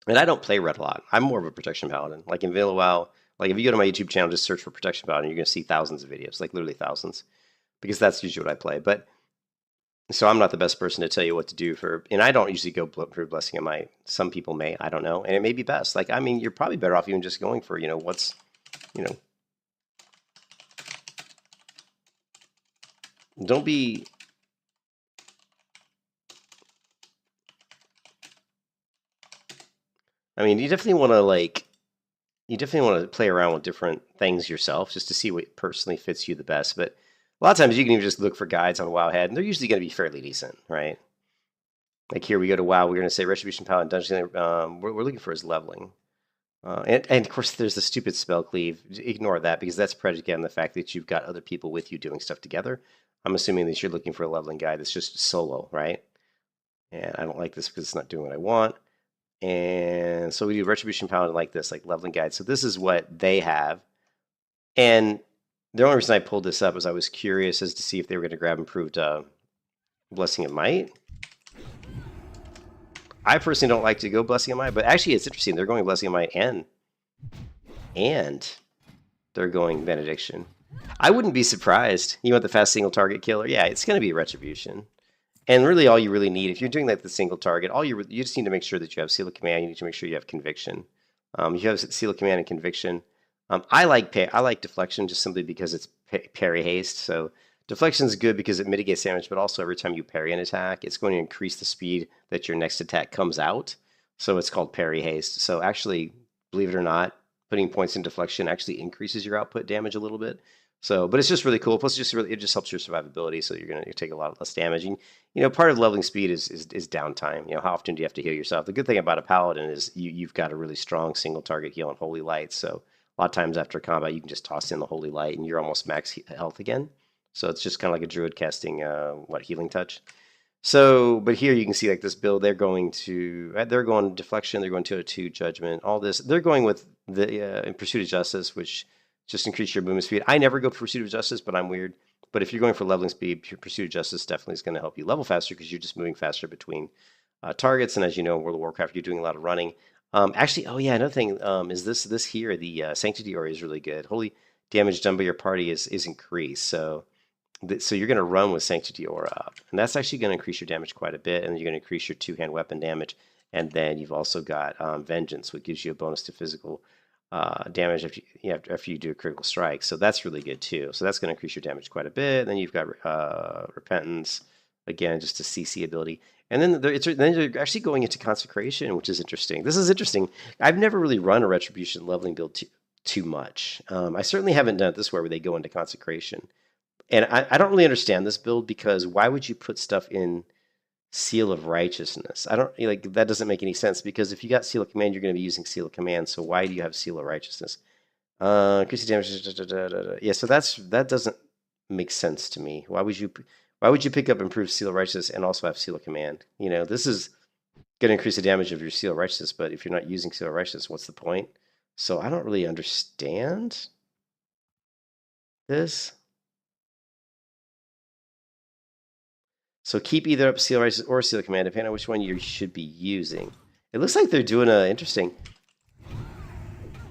And I don't play red a lot. I'm more of a protection paladin. Like in Vanilla WoW, like if you go to my YouTube channel, just search for protection paladin, you're going to see thousands of videos, like literally thousands, because that's usually what I play. But so I'm not the best person to tell you what to do for, and I don't usually go for Blessing of Might. Some people may, I don't know, and it may be best. Like, I mean, you're probably better off even just going for, what's, don't be, I mean, you definitely want to play around with different things yourself just to see what personally fits you the best. But a lot of times you can even just look for guides on WoWhead, and they're usually going to be fairly decent, right? Like here we go to WoW, we're going to say Retribution Paladin Dungeon. We're looking for his leveling. And of course, there's the stupid spell cleave. Ignore that because that's predicated on the fact that you've got other people with you doing stuff together. I'm assuming that you're looking for a leveling guide that's just solo, right? And I don't like this because it's not doing what I want. And so we do Retribution Paladin like this, like leveling guide. So this is what they have. And the only reason I pulled this up is I was curious as to see if they were going to grab improved Blessing of Might. I personally don't like to go Blessing of Might, but actually it's interesting. They're going Blessing of Might and they're going Benediction. I wouldn't be surprised. You want the fast single target killer? Yeah, it's going to be Retribution. And really all you really need, if you're doing like the single target, you just need to make sure that you have Seal of Command. You need to make sure you have Conviction. You have Seal of Command and Conviction. I like Deflection just simply because it's parry haste. So Deflection is good because it mitigates damage, but also every time you parry an attack, it's going to increase the speed that your next attack comes out. So it's called parry haste. So actually, believe it or not, putting points in Deflection actually increases your output damage a little bit. So, but it's just really cool. Plus, it just helps your survivability. So you're gonna take a lot less damage. And part of leveling speed is downtime. How often do you have to heal yourself? The good thing about a paladin is you've got a really strong single target heal on Holy Light. So a lot of times after combat, you can just toss in the Holy Light and you're almost max health again. So it's just kind of like a druid casting healing touch. So, but here you can see like this build, they're going Deflection, they're going 202 Judgment, all this. They're going with the in Pursuit of Justice, which just increase your movement speed. I never go for Pursuit of Justice, but I'm weird. But if you're going for leveling speed, Pursuit of Justice definitely is going to help you level faster because you're just moving faster between targets. And as you know, in World of Warcraft, you're doing a lot of running. Actually, oh yeah, another thing is this here, the Sanctity Aura is really good. Holy damage done by your party is increased. So you're going to run with Sanctity Aura up. And that's actually going to increase your damage quite a bit. And you're going to increase your two-hand weapon damage. And then you've also got Vengeance, which gives you a bonus to physical damage after you do a critical strike. So that's really good too. So that's going to increase your damage quite a bit. And then you've got Repentance, again, just a CC ability. And then they're actually going into Consecration, which is interesting. This is interesting. I've never really run a Retribution leveling build too much. I certainly haven't done it this way where they go into Consecration. And I don't really understand this build because why would you put stuff in Seal of Righteousness? I don't like that. Doesn't make any sense because if you got Seal of Command, you're going to be using Seal of Command. So why do you have Seal of Righteousness? Increase damage. Yeah, so that doesn't make sense to me. Why would you pick up improved Seal of Righteousness and also have Seal of Command? This is going to increase the damage of your Seal of Righteousness, but if you're not using Seal of Righteousness, what's the point? So I don't really understand this. So keep either up Seal of Righteousness or Seal of Command, depending on which one you should be using. It looks like they're doing interesting.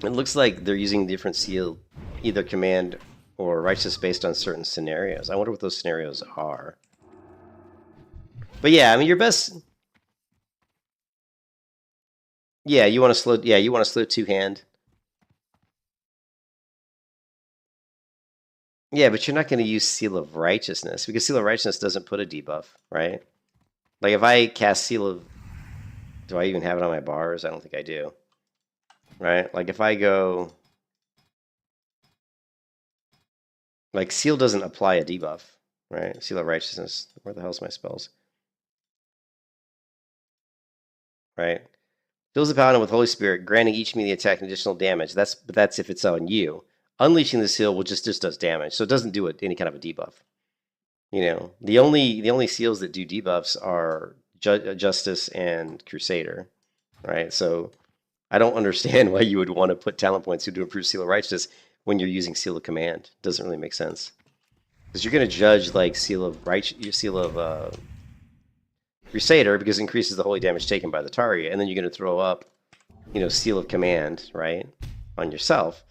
It looks like they're using different Seal, either Command or Righteousness based on certain scenarios. I wonder what those scenarios are. But yeah, I mean, your best. Yeah, you want to slow. Yeah, you want to slow two-hand. Yeah, but you're not going to use Seal of Righteousness because Seal of Righteousness doesn't put a debuff, right? Like if I cast Seal of... Do I even have it on my bars? I don't think I do. Right? Like if I go... Like Seal doesn't apply a debuff, right? Seal of Righteousness. Where the hell's my spells? Right? Fills the Paladin with Holy Spirit, granting each melee attack an additional damage. That's if it's on you. Unleashing the seal will just does damage, so it doesn't do any kind of a debuff. You know, the only seals that do debuffs are Justice and Crusader, right? So I don't understand why you would want to put talent points to improve Seal of Righteousness when you're using Seal of Command. Doesn't really make sense because you're going to judge like Seal of Seal of Crusader because it increases the holy damage taken by the target, and then you're going to throw up, you know, Seal of Command, right, on yourself.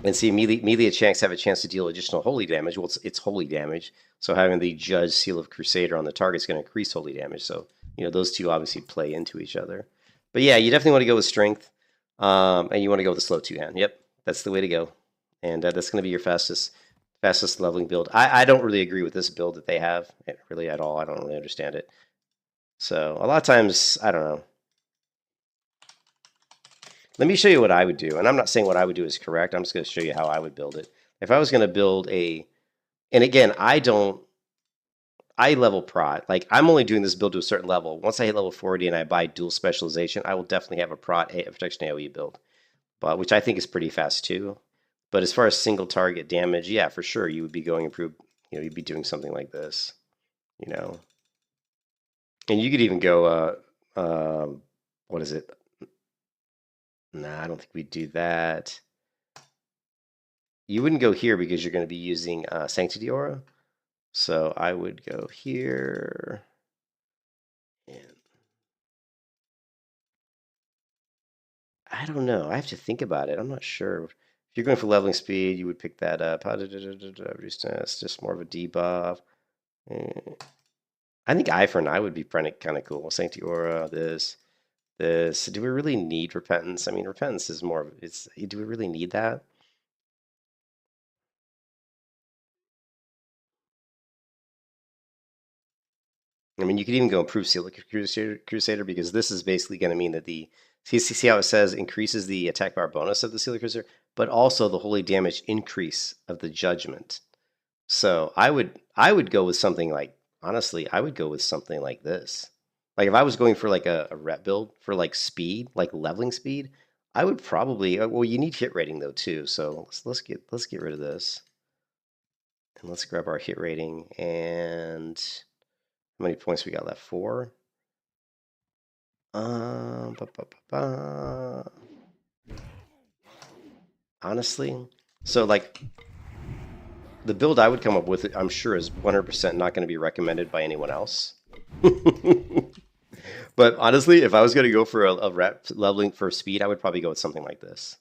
And see, immediately chance have a chance to deal additional holy damage. Well, it's holy damage, so having the Judge Seal of Crusader on the target is going to increase holy damage. So, you know, those two obviously play into each other. But yeah, you definitely want to go with Strength, and you want to go with the slow two-hand. Yep, that's the way to go. And that's going to be your fastest leveling build. I don't really agree with this build that they have, really at all. I don't really understand it. So a lot of times, I don't know. Let me show you what I would do. And I'm not saying what I would do is correct. I'm just going to show you how I would build it. If I was going to build a... And again, I level prot. Like, I'm only doing this build to a certain level. Once I hit level 40 and I buy dual specialization, I will definitely have a protection AoE build, but which I think is pretty fast too. But as far as single target damage, yeah, for sure, you would be going improved. You know, you'd be doing something like this, you know. And you could even go, what is it? Nah, I don't think we'd do that. You wouldn't go here because you're going to be using Sanctity Aura. So I would go here. And I don't know. I have to think about it. I'm not sure. If you're going for leveling speed, you would pick that up. It's just more of a debuff. I think Eye for an Eye would be kind of cool. Sanctity Aura, this. Do we really need Repentance? I mean, Repentance is more of do we really need that? I mean, you could even go improve Seal of Crusader because this is basically going to mean that see how it says increases the attack bar bonus of the Seal of Crusader, but also the holy damage increase of the Judgment. So I would go with something like, honestly, I would go with something like this. Like if I was going for like a rep build for like speed, like leveling speed, I would probably, well, you need hit rating though too. So let's get rid of this. And let's grab our hit rating. And how many points we got left? 4. Honestly, so like the build I would come up with, I'm sure is 100% not going to be recommended by anyone else. But honestly, if I was going to go for a rep leveling for speed, I would probably go with something like this.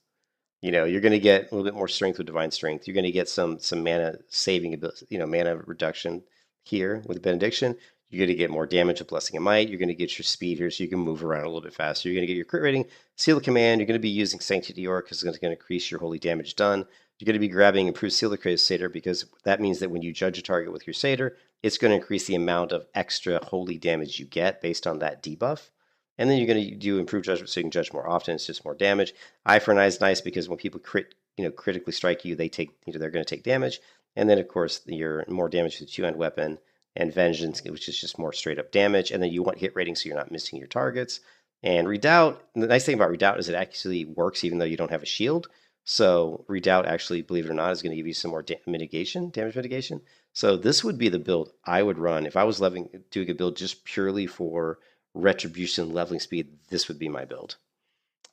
You know, you're going to get a little bit more strength with Divine Strength. You're going to get some mana saving, mana reduction here with Benediction. You're going to get more damage with Blessing and Might. You're going to get your speed here so you can move around a little bit faster. You're going to get your crit rating, Seal of Command. You're going to be using Sanctity Aura because it's going to increase your holy damage done. You're going to be grabbing Improved Seal of Crusader because that means that when you judge a target with Crusader, it's going to increase the amount of extra holy damage you get based on that debuff. And then you're going to do Improved Judgment so you can judge more often. It's just more damage. Eye for an Eye is nice because when people critically strike you, they're going to take damage. And then, of course, your more damage with the two-hand weapon and Vengeance, which is just more straight up damage. And then you want hit rating so you're not missing your targets. And Redoubt, the nice thing about Redoubt is it actually works even though you don't have a shield. So Redoubt actually, believe it or not, is going to give you some more damage mitigation. So this would be the build I would run. If I was doing a build just purely for Retribution leveling speed, this would be my build.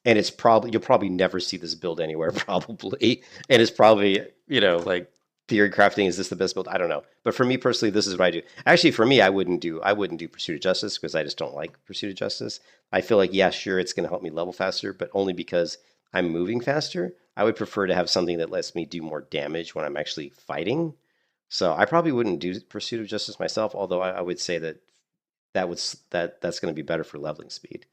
And it's you'll probably never see this build anywhere, probably. And it's probably, like theory crafting, is this the best build? I don't know. But for me personally, this is what I do. Actually, for me, I wouldn't do Pursuit of Justice because I just don't like Pursuit of Justice. I feel like, yeah, sure, it's going to help me level faster, but only because I'm moving faster. I would prefer to have something that lets me do more damage when I'm actually fighting. So I probably wouldn't do Pursuit of Justice myself, although I would say that's going to be better for leveling speed.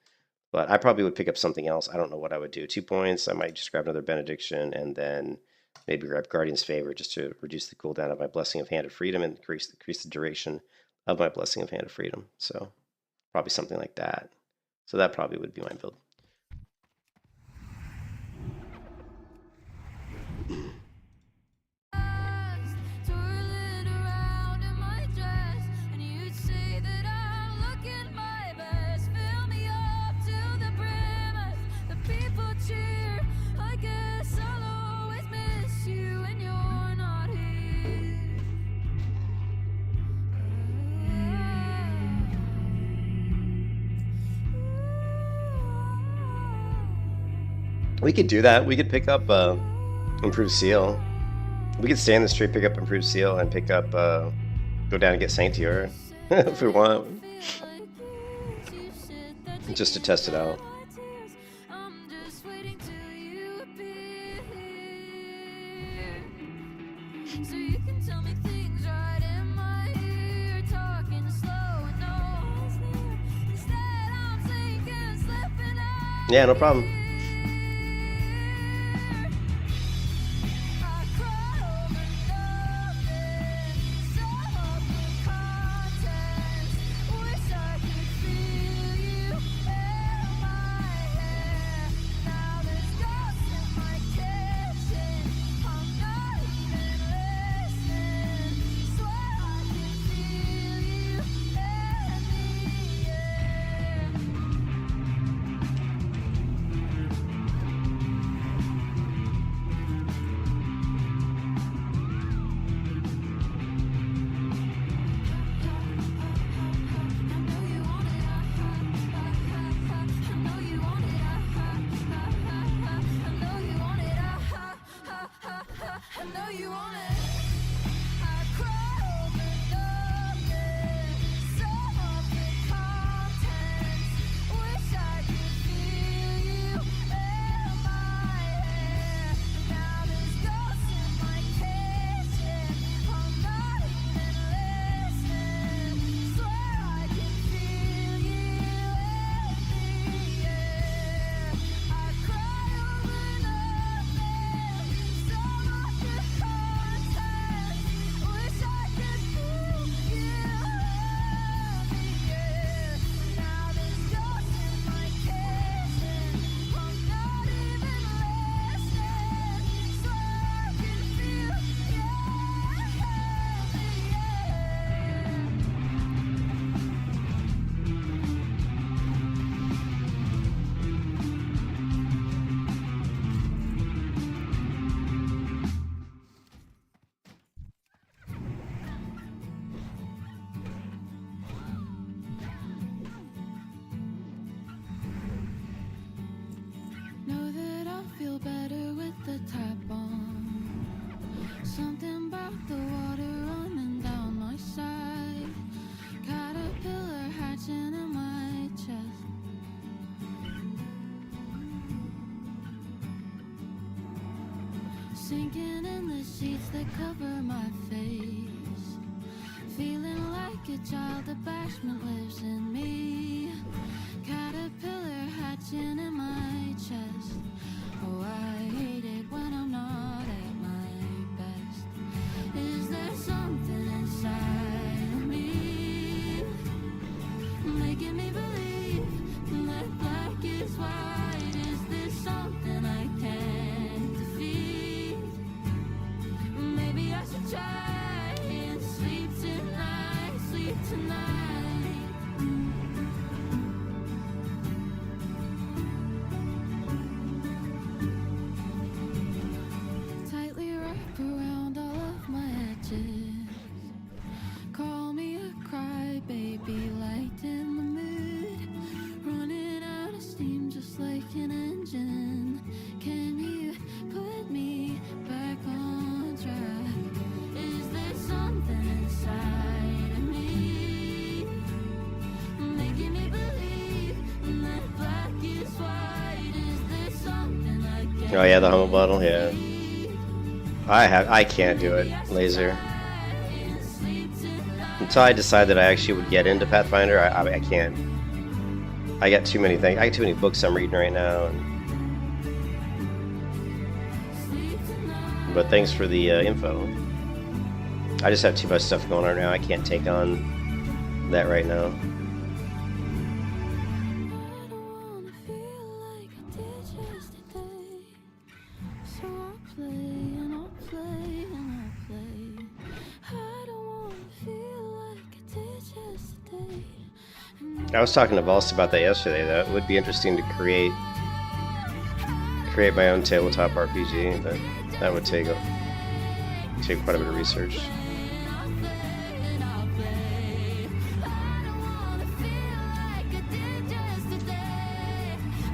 But I probably would pick up something else. I don't know what I would do. 2 points. I might just grab another Benediction and then maybe grab Guardian's Favor just to reduce the cooldown of my Blessing of Hand of Freedom and increase the duration of my Blessing of Hand of Freedom. So probably something like that. So that probably would be my build. Twirling around in my dress, and you'd say that I'm looking my best. Fill me up to the brim as the people cheer. I guess I'll always miss you when you're not here. We could do that. We could pick up improved seal. We could stay in the street, pick up improved seal, and pick up go down and get Sanctior if we want, just to test it out. I'm just waiting till you appear, so you can tell me things right in my ear, talking slow and no one's near. Instead, I'm sinking, slipping out. Yeah, no problem. I cry over nothing, so up the contents. Wish I could feel you in my hair. Now there's ghosts in my kitchen. I'm not even listening. Swear I can feel you in the air. I know you want it. I cry over nothing, so up the contents. Wish I could feel you in my hair. Now there's ghosts in my kitchen. I'm not even listening. Swear I can feel you in the air. I cry over nothing, so up the contents. Wish I could feel you in the air. Now there's ghosts in my kitchen. I'm not even listening. Swear I can feel you in the Know that I'll feel better with the tap on. Something about the water running down my side. Caterpillar hatching in my chest. Sinking in the sheets that cover my face. Feeling like a child, the bashment lives in me. Caterpillar hatching in my chest. Oh, I hate it when I'm not at my best. Is there something inside of me making me believe that black is white? Is this something I can't defeat? Maybe I should try and sleep tonight, sleep tonight. Tightly wrap around all of my edges. Call me a crybaby, light in the mood. Running out of steam just like an engine. Can you put me back on track? Is there something inside of me making me believe that black is white? Is there something I can't Oh yeah, the humble bottle. Yeah, I can't do it. Laser. Until I decide that I actually would get into Pathfinder, I can't. I got too many things. I got too many books I'm reading right now. But thanks for the info. I just have too much stuff going on right now. I can't take on that right now. I don't wanna feel like I did yesterday. So I'll play and I'll play and I'll play. I don't wanna feel like I did yesterday. I was talking to Volst about that yesterday. That would be interesting to create my own tabletop RPG, but that would take quite a bit of research.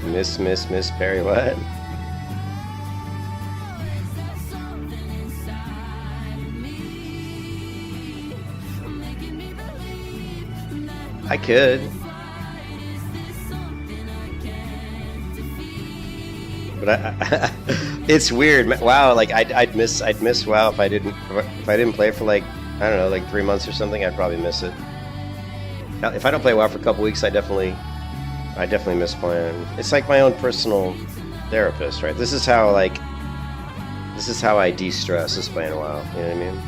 Miss Perry, what? I could. But it's weird. WoW, like I'd miss WoW if I didn't play for like I don't know, like 3 months or something. I'd probably miss it. Now, if I don't play WoW for a couple weeks, I definitely miss playing. It's like my own personal therapist, right? This is how I de-stress is playing WoW. You know what I mean?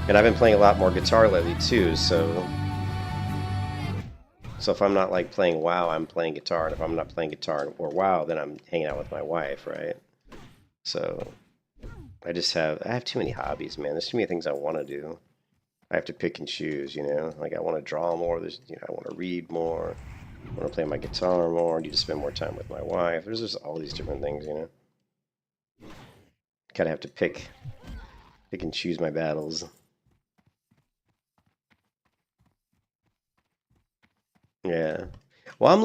And I've been playing a lot more guitar lately too, so if I'm not like playing WoW, I'm playing guitar, and if I'm not playing guitar or WoW, then I'm hanging out with my wife, right? So I have too many hobbies, man. There's too many things I want to do. I have to pick and choose, you know. Like I want to draw more. I want to read more. I want to play my guitar more. I need to spend more time with my wife. There's just all these different things, you know. Kind of have to pick and choose my battles. Yeah. Well, I'm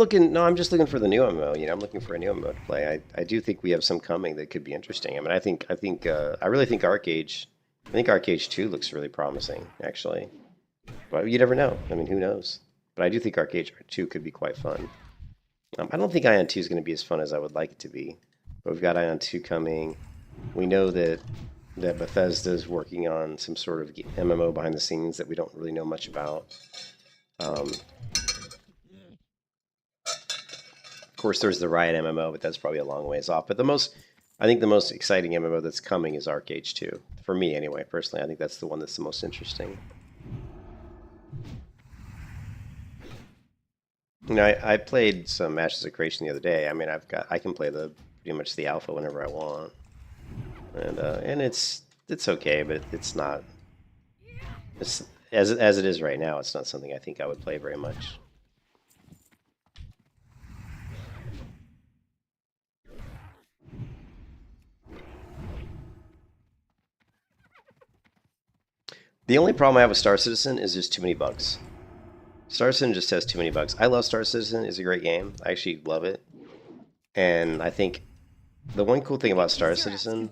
just looking for the new MMO, you know, I'm looking for a new MMO to play. I do think we have some coming that could be interesting. I mean, I really think I think Arcade 2 looks really promising, actually. But you never know. I mean, who knows? But I do think Arcade 2 could be quite fun. I don't think Ion 2 is going to be as fun as I would like it to be. But we've got Ion 2 coming. We know that Bethesda is working on some sort of MMO behind the scenes that we don't really know much about. Of course, there's the Riot MMO, but that's probably a long ways off. But I think the most exciting MMO that's coming is Arcade 2. For me, anyway, personally, I think that's the one that's the most interesting. You know, I played some Matches of Creation the other day. I mean, I can play pretty much the alpha whenever I want, and it's okay, but it's not. It's as it is right now. It's not something I think I would play very much. The only problem I have with Star Citizen is there's too many bugs. Star Citizen just has too many bugs. I love Star Citizen. It's a great game. I actually love it. And I think the one cool thing about Star Citizen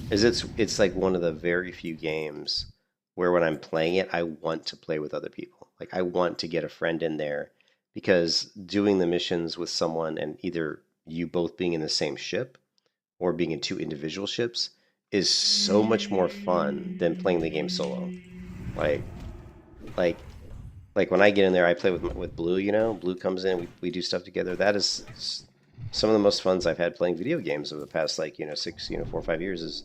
is it's like one of the very few games where when I'm playing it, I want to play with other people. Like I want to get a friend in there because doing the missions with someone and either you both being in the same ship or being in two individual ships is so much more fun than playing the game solo. Like like like when I get in there, I play with Blue. You know, Blue comes in, we do stuff together. That is some of the most funs I've had playing video games over the past 4 or 5 years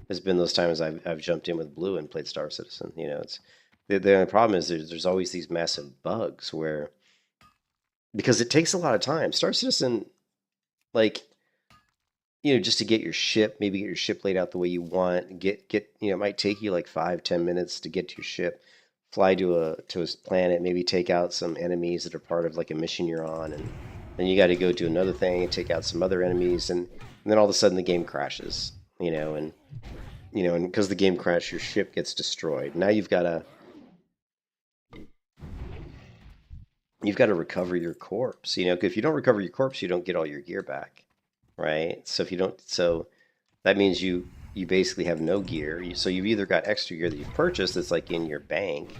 has been those times I've jumped in with Blue and played Star Citizen. You know, it's the only problem is there's always these massive bugs where because it takes a lot of time. Star Citizen, like just to get your ship, maybe get your ship laid out the way you want. It might take you like 5-10 minutes to get to your ship, fly to a planet, maybe take out some enemies that are part of like a mission you're on, and then you got to go do another thing and take out some other enemies, and then all of a sudden the game crashes, and because the game crashed, your ship gets destroyed. Now you've got to recover your corpse. If you don't recover your corpse, you don't get all your gear back, right? So that means you basically have no gear. So you've either got extra gear that you've purchased that's like in your bank,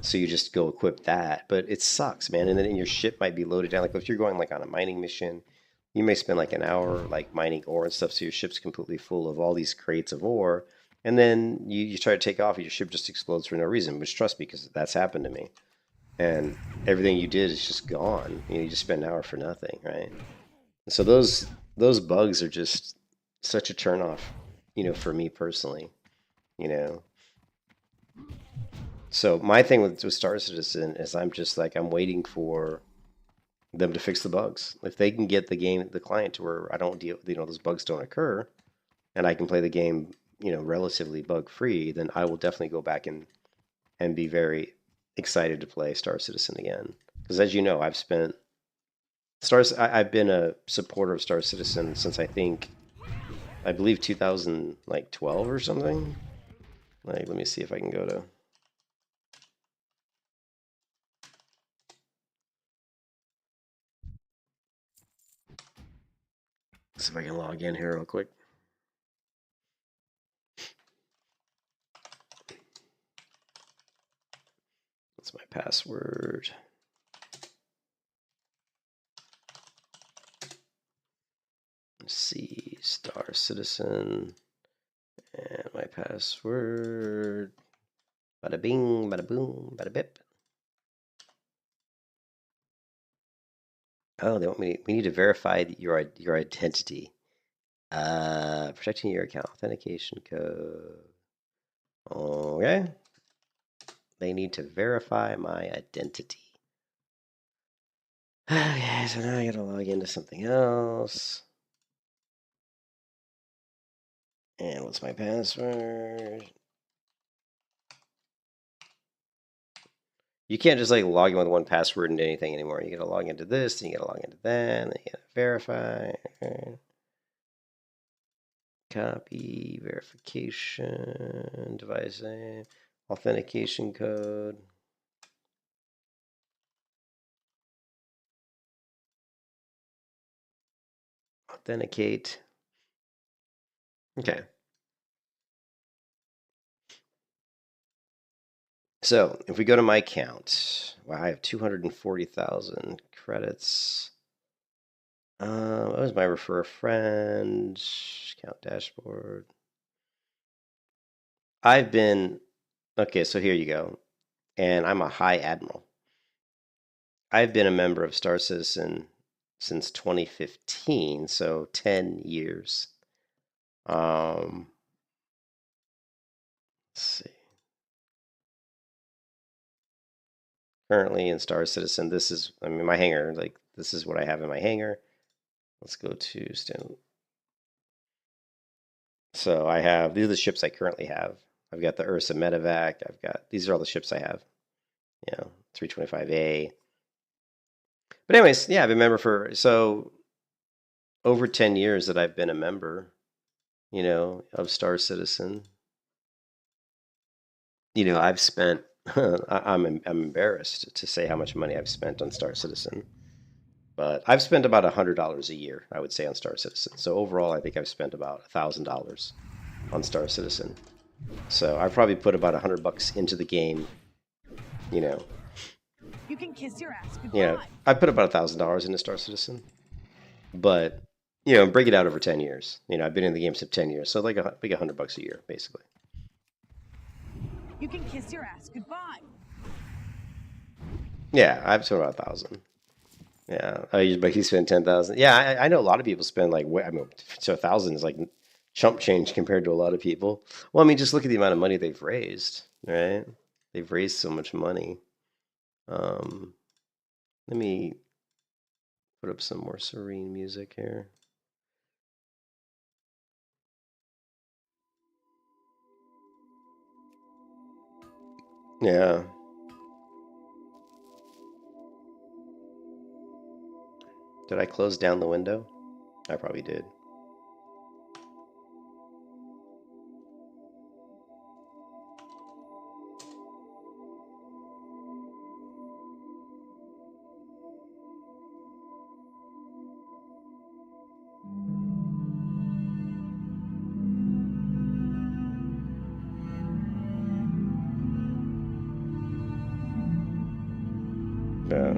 so you just go equip that, but it sucks, man. And then your ship might be loaded down. Like if you're going like on a mining mission, you may spend like an hour like mining ore and stuff, so your ship's completely full of all these crates of ore, and then you try to take off and your ship just explodes for no reason. Which, trust me, because that's happened to me. And everything you did is just gone. You just spend an hour for nothing, right? And so those bugs are just such a turnoff, for me personally, you know. So my thing with Star Citizen is I'm waiting for them to fix the bugs. If they can get the client to where I don't deal, those bugs don't occur, and I can play the game, relatively bug free, then I will definitely go back and be very excited to play Star Citizen again. Because as you know, I've been a supporter of Star Citizen since I believe 2012 or something. Like, let me see if I can go to. See if I can log in here real quick. What's my password? Let's see, Star Citizen, and my password. Bada bing, bada boom, bada bip. Oh, they want me. We need to verify your identity. Protecting your account authentication code. Okay. They need to verify my identity. Okay, so now I gotta log into something else. And what's my password? You can't just like log in with one password into anything anymore. You gotta log into this, and you gotta log into that, and you gotta verify. Copy, verification, device name, authentication code. Authenticate. Okay. So if we go to my account, wow, I have 240,000 credits. What was my refer a friend? Account dashboard. I've been, okay, so here you go. And I'm a high admiral. I've been a member of Star Citizen since 2015, so 10 years. Let's see. Currently in Star Citizen, this is, I mean, my hangar, like, this is what I have in my hangar. Let's go to stand. So I have, these are the ships I currently have. I've got the Ursa Medevac. I've got, these are all the ships I have. You know, 325A. But anyways, yeah, I've been a member for, so over 10 years that I've been a member, you know, of Star Citizen. You know, I've spent, I'm embarrassed to say how much money I've spent on Star Citizen. But I've spent about $100 a year, I would say, on Star Citizen. So overall, I think I've spent about $1,000 on Star Citizen. So I've probably put about $100 into the game. You know, You can kiss your ass goodbye. you know, I put about $1,000 into Star Citizen. But you know, break it out over 10 years. You know, I've been in the game for 10 years, so like $100 a year, basically. You can kiss your ass goodbye. Yeah, I've spent about 1,000. Yeah, but he spent 10,000. Yeah, I know a lot of people spend like, I mean, so 1,000 is like chump change compared to a lot of people. Well, I mean, just look at the amount of money they've raised, right? They've raised so much money. Let me put up some more serene music here. Yeah. Did I close down the window? I probably did. Yeah.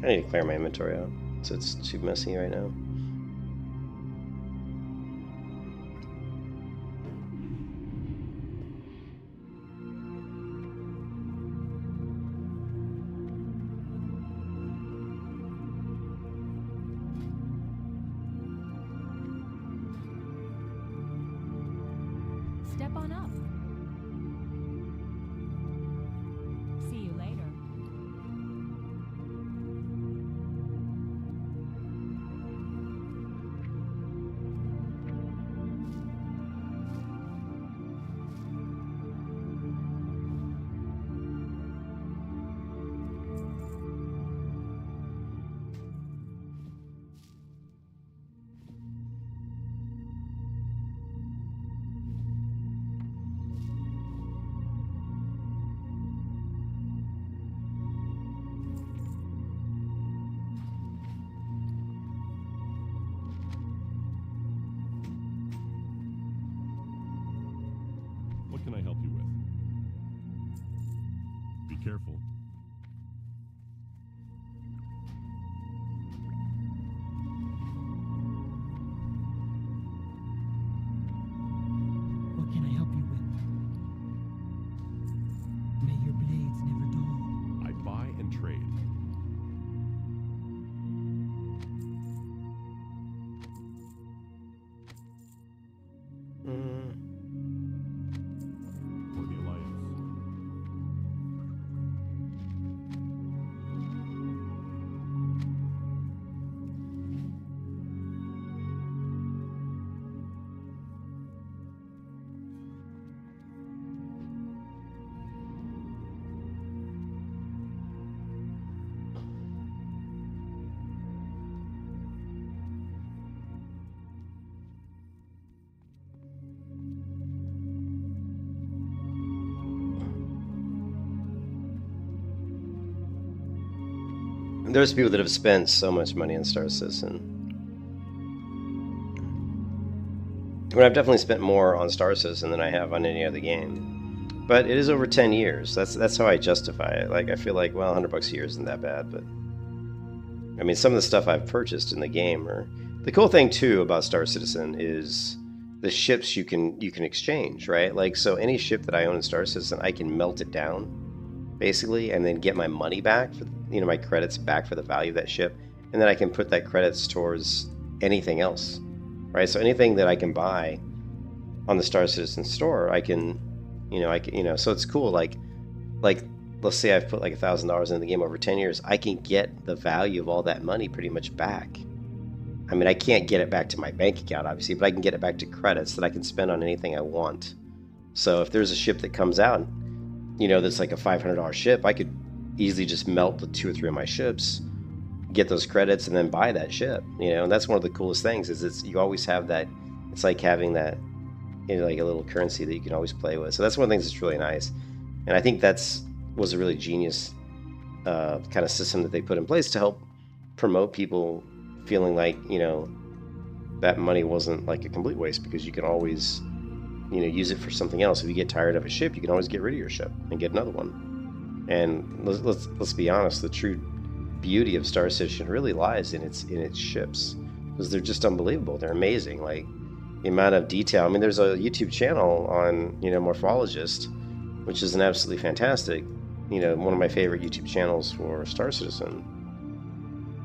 I need to clear my inventory out, so it's too messy right now. Step on up. See you later. What can I help you with? Be careful. What can I help you with? May your blades never dull. I buy and trade. For the Alliance. There's people that have spent so much money on Star Citizen. But I've definitely spent more on Star Citizen than I have on any other game. But it is over 10 years. That's how I justify it. Like, I feel like, well, $100 a year isn't that bad, but I mean, some of the stuff I've purchased in the game are... The cool thing too about Star Citizen is the ships you can exchange, right? Like, so any ship that I own in Star Citizen, I can melt it down basically, and then get my money back for, you know, my credits back for the value of that ship, and then I can put that credits towards anything else, right? So anything that I can buy on the Star Citizen store, I can, so it's cool. Like let's say I've put like $1,000 in the game over 10 years, I can get the value of all that money pretty much back. I mean, I can't get it back to my bank account, obviously, but I can get it back to credits that I can spend on anything I want. So if there's a ship that comes out, that's like a $500 ship, I could easily just melt the 2 or 3 of my ships, get those credits, and then buy that ship. And that's one of the coolest things is you always have that. It's like having that, like a little currency that you can always play with. So that's one of the things that's really nice, and I think was a really genius kind of system that they put in place to help promote people feeling like that money wasn't like a complete waste, because you can always use it for something else. If you get tired of a ship, you can always get rid of your ship and get another one. And let's be honest, the true beauty of Star Citizen really lies in its ships, because they're just unbelievable. They're amazing. Like the amount of detail. I mean, there's a YouTube channel on Morphologist, which is an absolutely fantastic, one of my favorite YouTube channels for Star Citizen,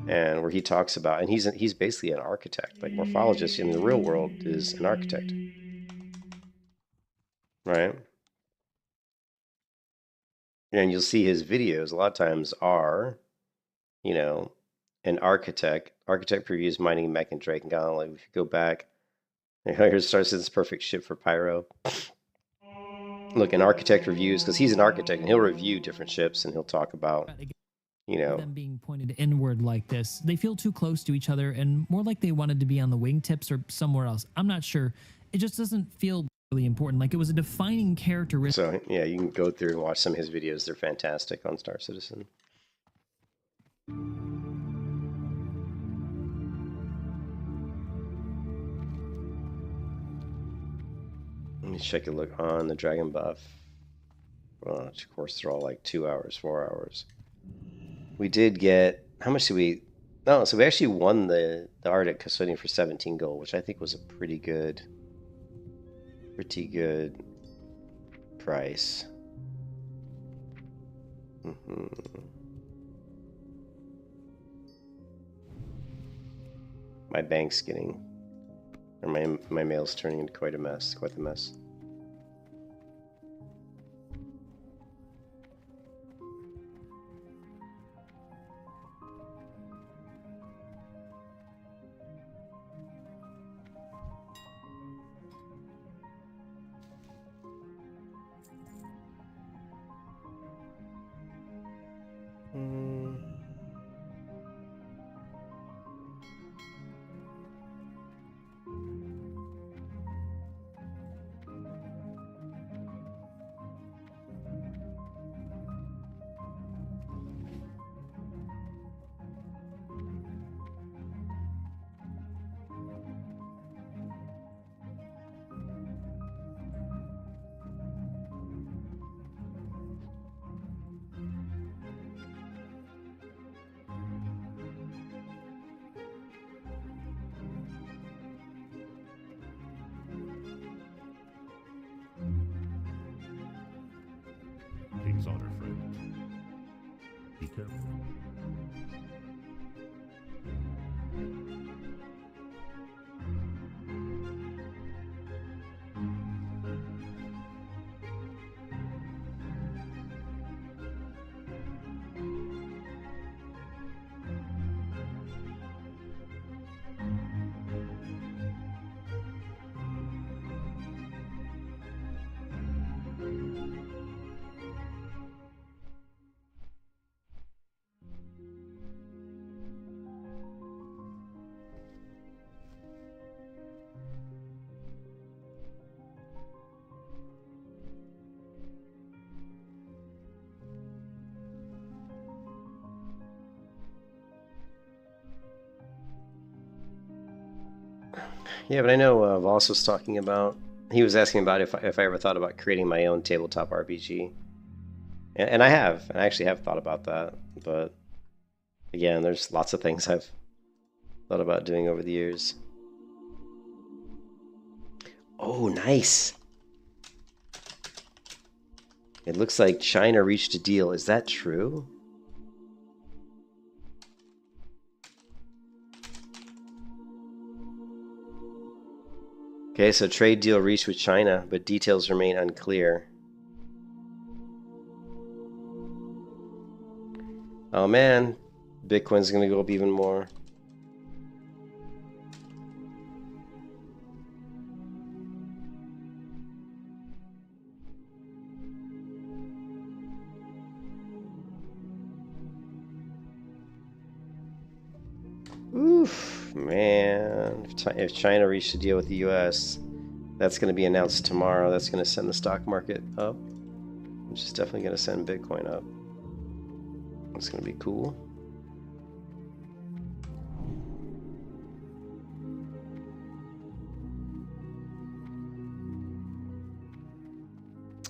and where he talks about, and he's basically an architect. Like Morphologist in the real world is an architect. Right? And you'll see his videos a lot of times are, an architect previews mining mech and Drake and Gauntlet. Like, if you go back, here's Star Citizen's perfect ship for Pyro. Look, an architect reviews, because he's an architect and he'll review different ships and he'll talk about, Them being pointed inward like this, they feel too close to each other and more like they wanted to be on the wingtips or somewhere else. I'm not sure. It just doesn't feel really important. Like it was a defining characteristic. So yeah, you can go through and watch some of his videos. They're fantastic on Star Citizen. Let me check a look on the Dragon buff. Well, of course, they're all like 2 hours, 4 hours. We did get How much did we... No, so we actually won the Arctic Custodian for 17 gold, which I think was a pretty good price. My bank's getting... Or my mail's turning into quite the mess. King's honor, friend. Be careful. Yeah, but I know Voss was talking about... He was asking about if I ever thought about creating my own tabletop RPG. And I have. I actually have thought about that. But, again, there's lots of things I've thought about doing over the years. Oh, nice! It looks like China reached a deal. Is that true? Okay, so trade deal reached with China, but details remain unclear. Oh man, Bitcoin's gonna go up even more. Oof, man. If China reached a deal with the US, that's going to be announced tomorrow. That's going to send the stock market up, which is definitely going to send Bitcoin up. That's going to be cool.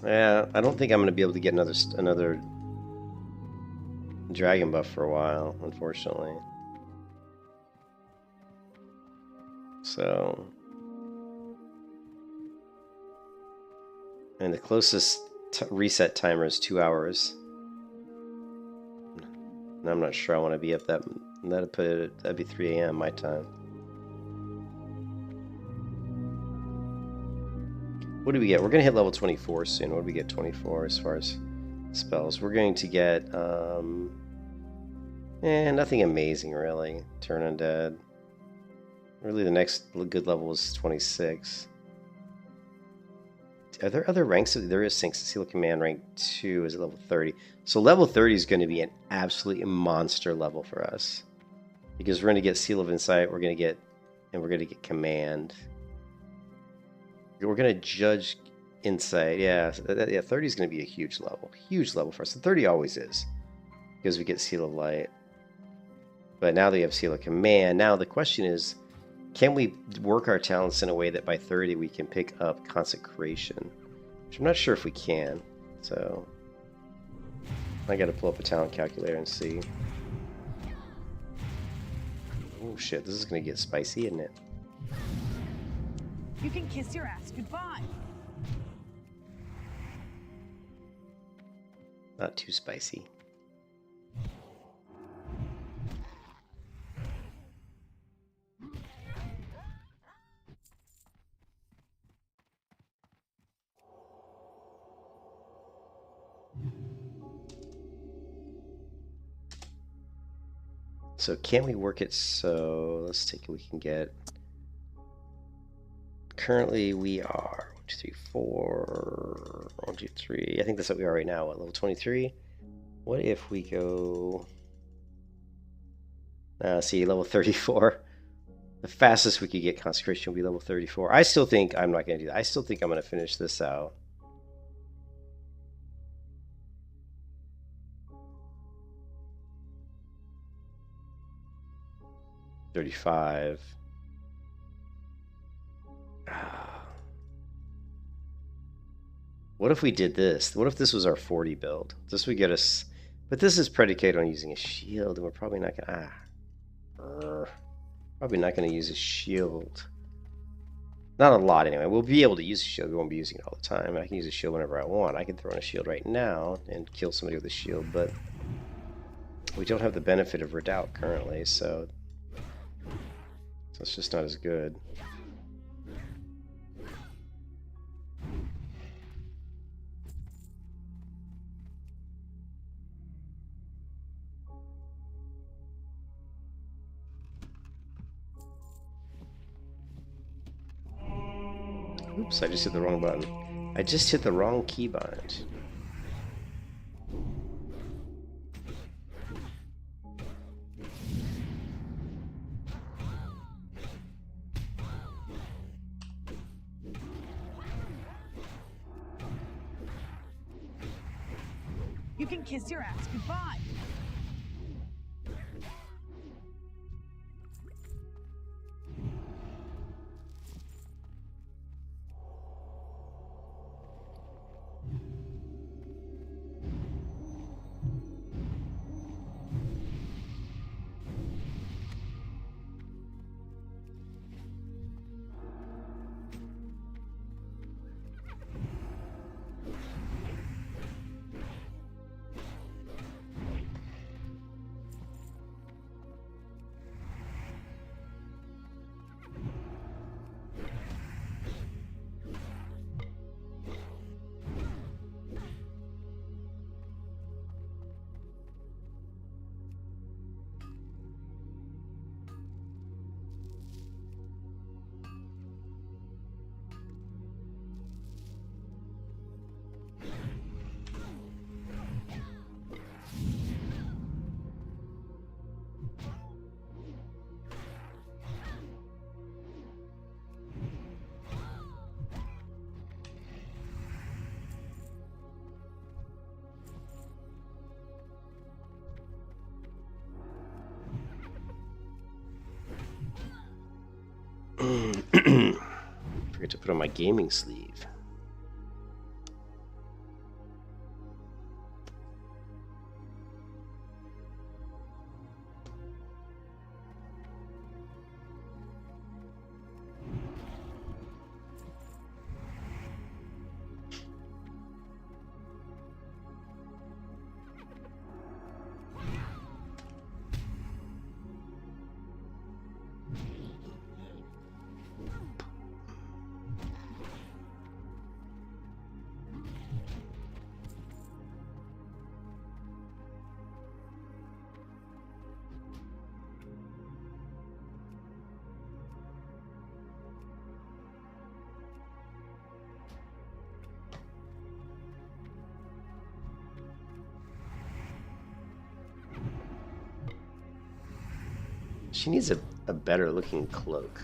Yeah, I don't think I'm going to be able to get another dragon buff for a while, unfortunately. So, and the closest reset timer is 2 hours. And I'm not sure I want to be up that'd be 3 a.m. my time. What do we get? We're gonna hit level 24 soon. What do we get? 24 as far as spells. We're going to get nothing amazing really. Turn undead. Really, the next good level is 26. Are there other ranks? There is Sync Seal Command rank 2 is at level 30. So level 30 is going to be an absolutely monster level for us. Because we're going to get Seal of Insight, we're going to get Command. We're going to judge Insight. Yeah, 30 is going to be a huge level. Huge level for us. And 30 always is. Because we get Seal of Light. But now that we have Seal of Command, now the question is, can we work our talents in a way that by 30 we can pick up Consecration? Which I'm not sure if we can. So I got to pull up a talent calculator and see. Oh shit, this is gonna get spicy, isn't it? You can kiss your ass goodbye. Not too spicy. So can we work it so let's take what we can get. Currently we are 1, 2, 3, 4 1, 2, 3. I think that's what we are right now. At level 23. What if we go see level 34? The fastest we could get consecration will be level 34. I still think I'm not gonna do that. I still think I'm gonna finish this out. $35. What if we did this? What if this was our 40 build? This would get us, but this is predicated on using a shield, and we're probably not gonna. Probably not gonna use a shield. Not a lot anyway. We'll be able to use a shield. We won't be using it all the time. I can use a shield whenever I want. I can throw in a shield right now and kill somebody with a shield, but we don't have the benefit of Redoubt currently, so it's just not as good. Oops, I just hit the wrong button. I just hit the wrong keybind. You can kiss your ass goodbye. Forget to put on my gaming sleeve. She needs a better looking cloak.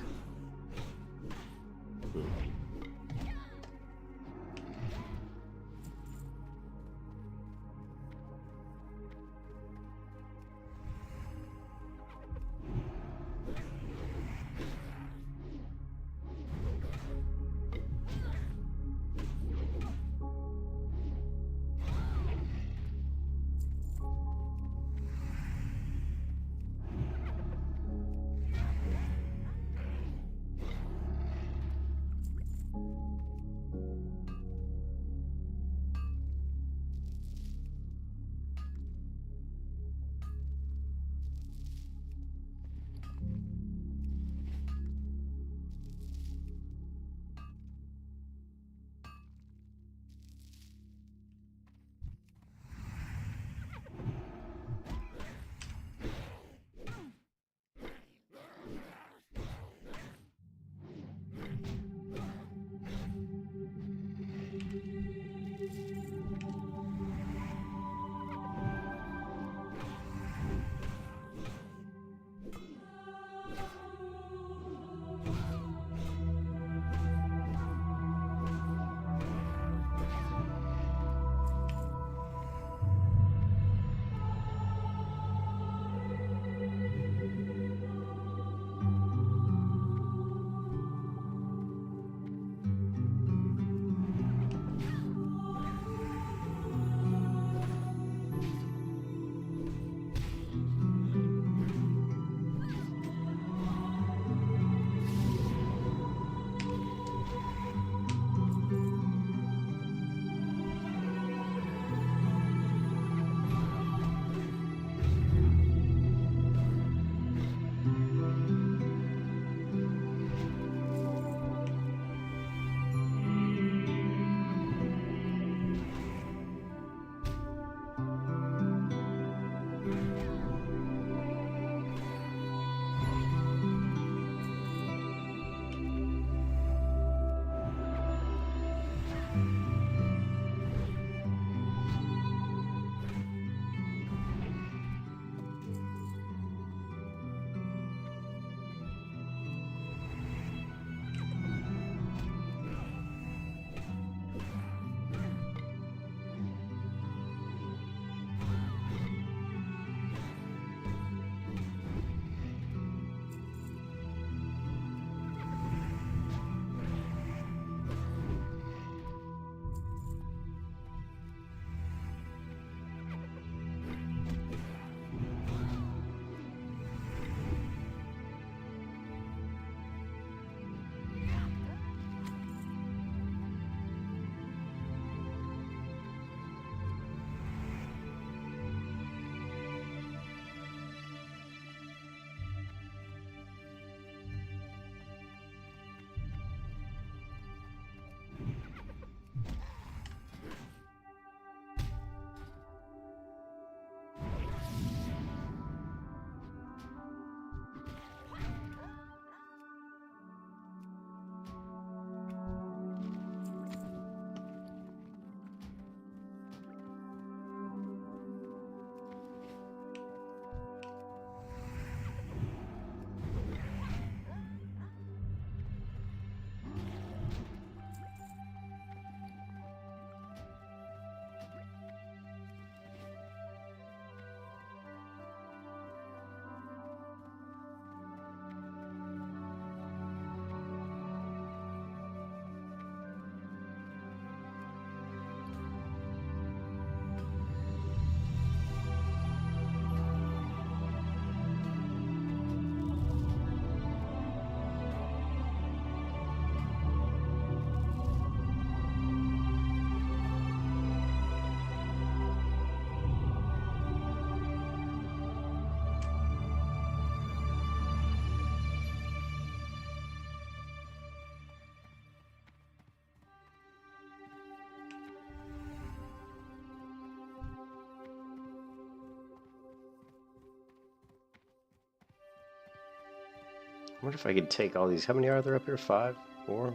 wonder if I could take all these. How many are there up here? 5? 4?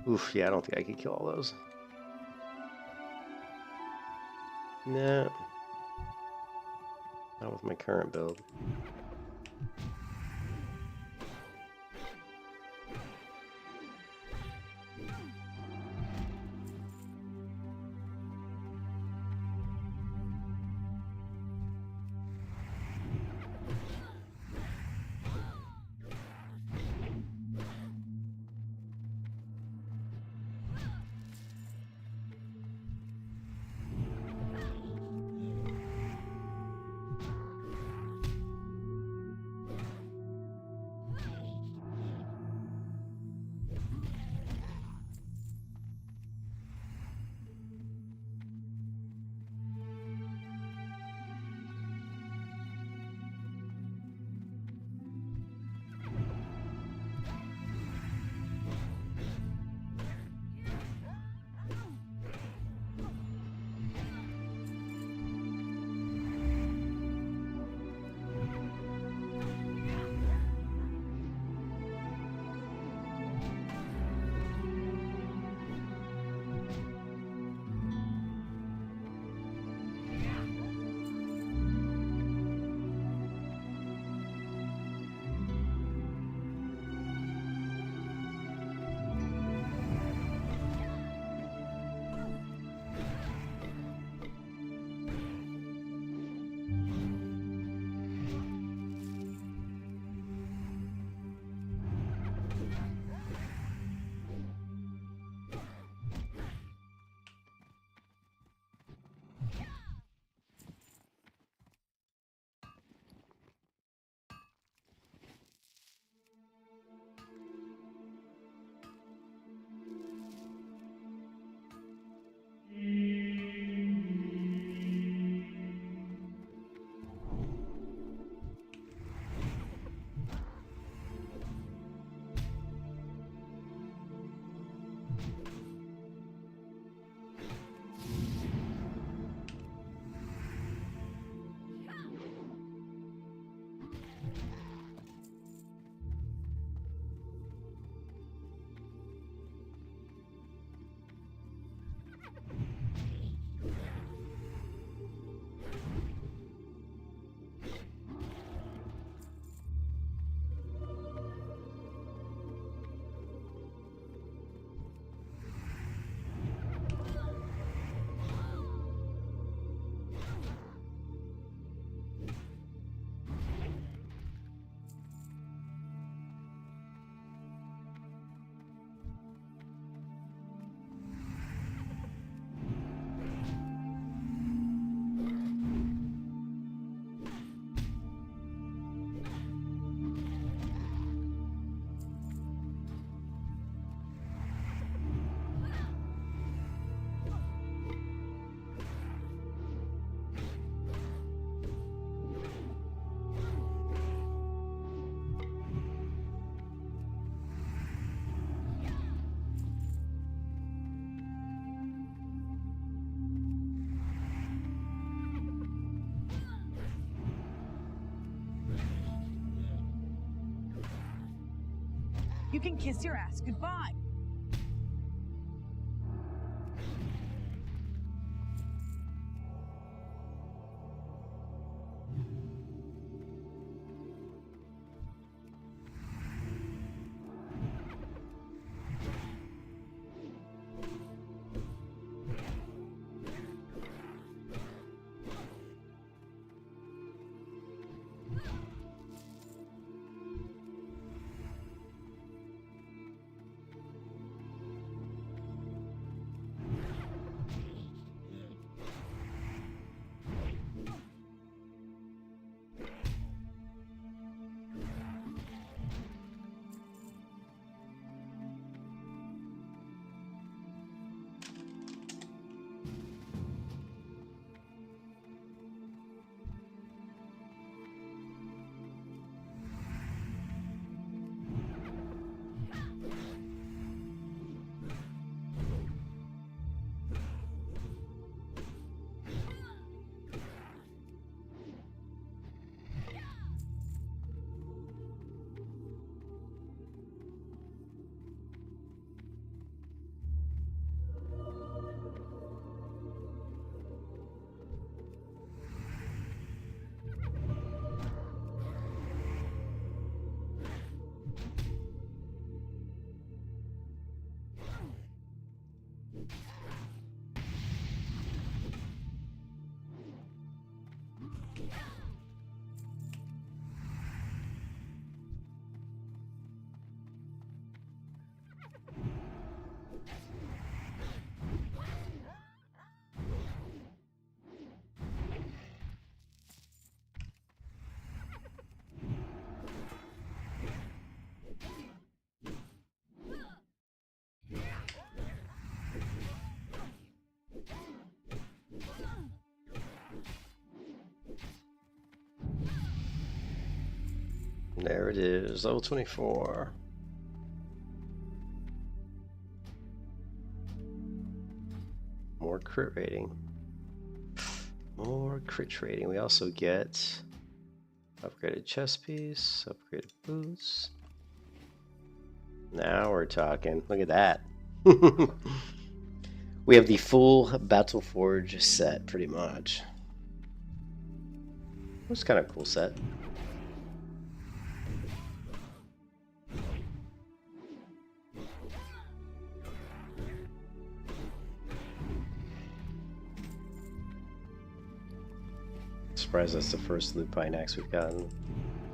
Oof, yeah, I don't think I could kill all those. No. Not with my current build. You can kiss your ass goodbye. There it is, level 24. More crit rating. More crit rating. We also get upgraded chest piece, upgraded boots. Now we're talking. Look at that. We have the full Battleforge set, pretty much. It's kind of a cool set. Surprised that's the first lupine axe we've gotten.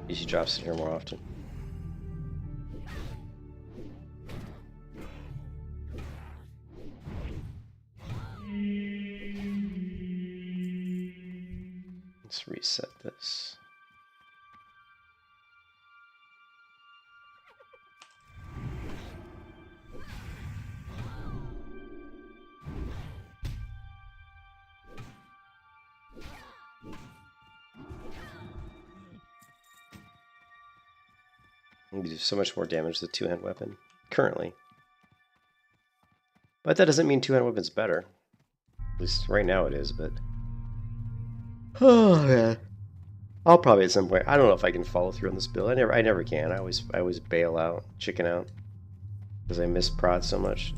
Usually drops in here more often. Let's reset this. We do so much more damage with the two-hand weapon, currently. But that doesn't mean two-hand weapon's better. At least right now it is, but... Oh, yeah. I'll probably at some point... I don't know if I can follow through on this build. I never can. I always bail out, chicken out. Because I miss prod so much.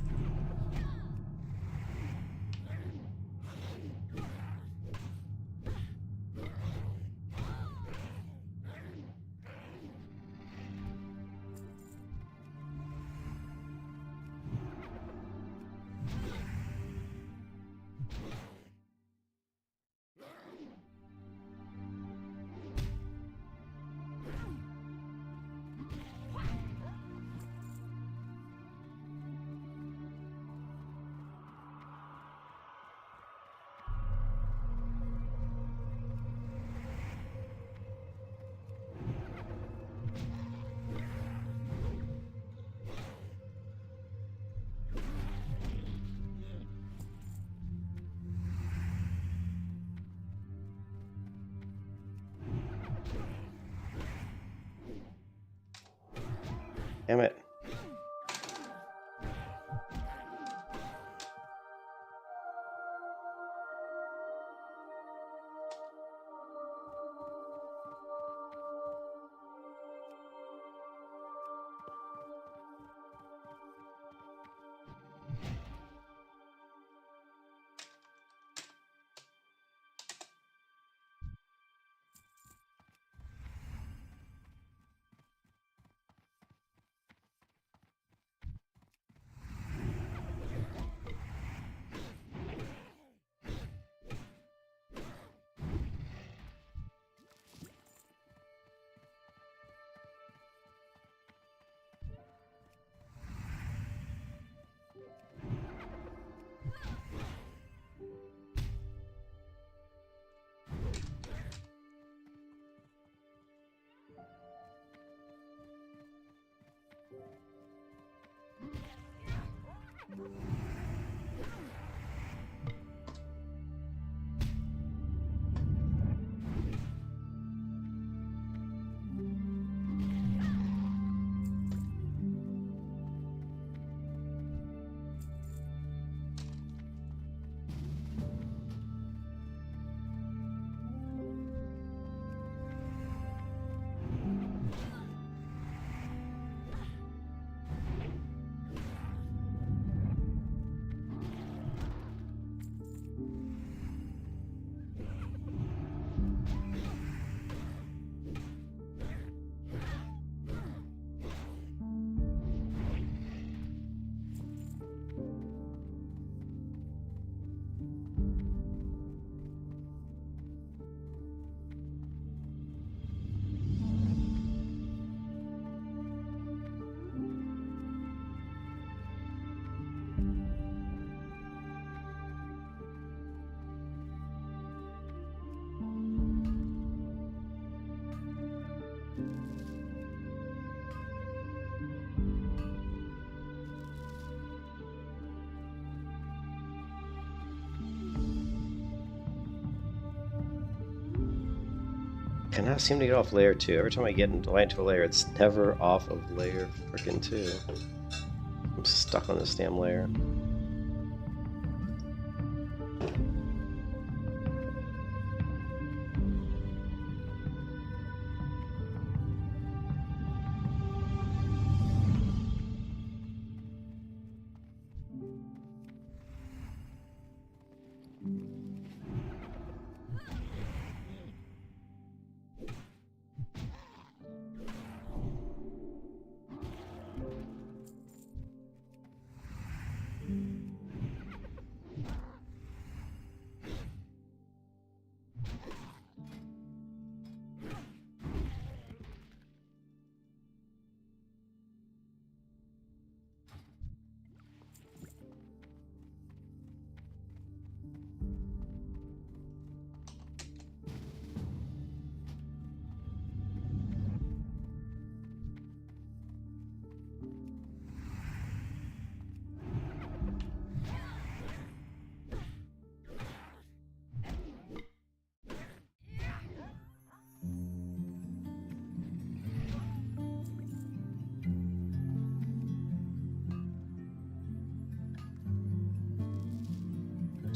Damn it. cannot seem to get off layer 2. Every time I get into a layer, it's never off of layer freaking 2. I'm stuck on this damn layer.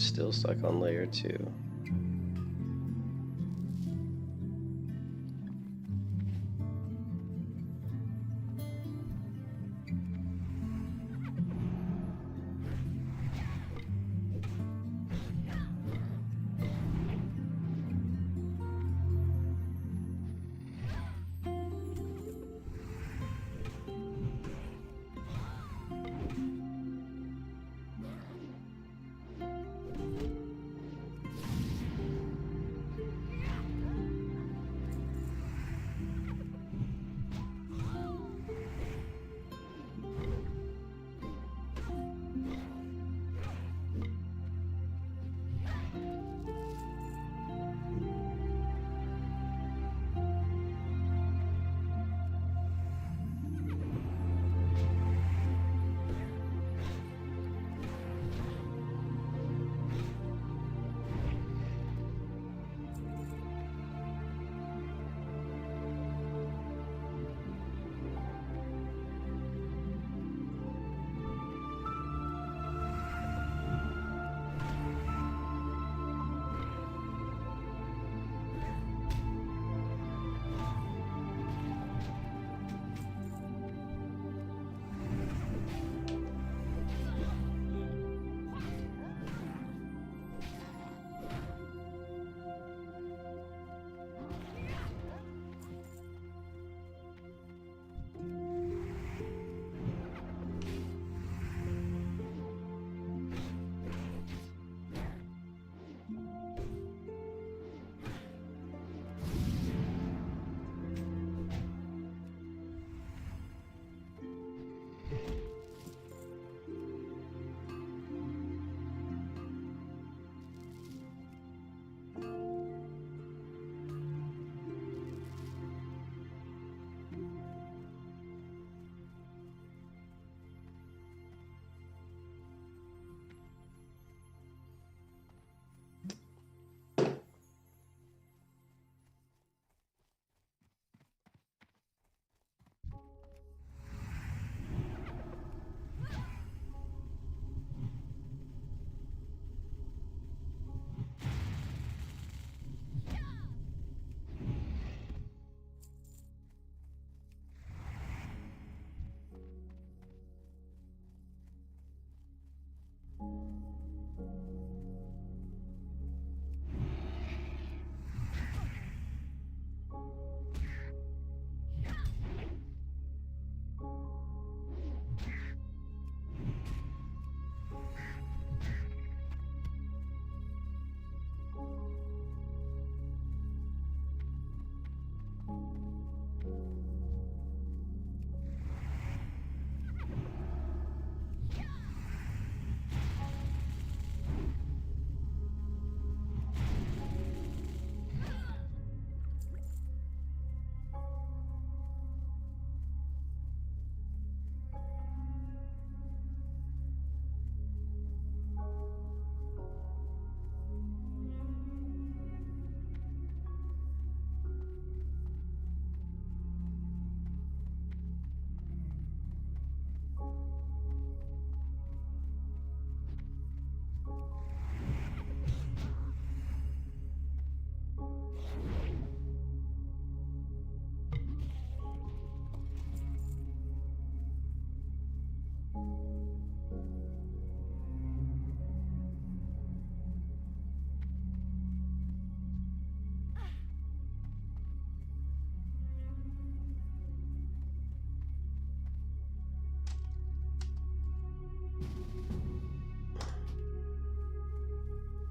Still stuck on layer 2.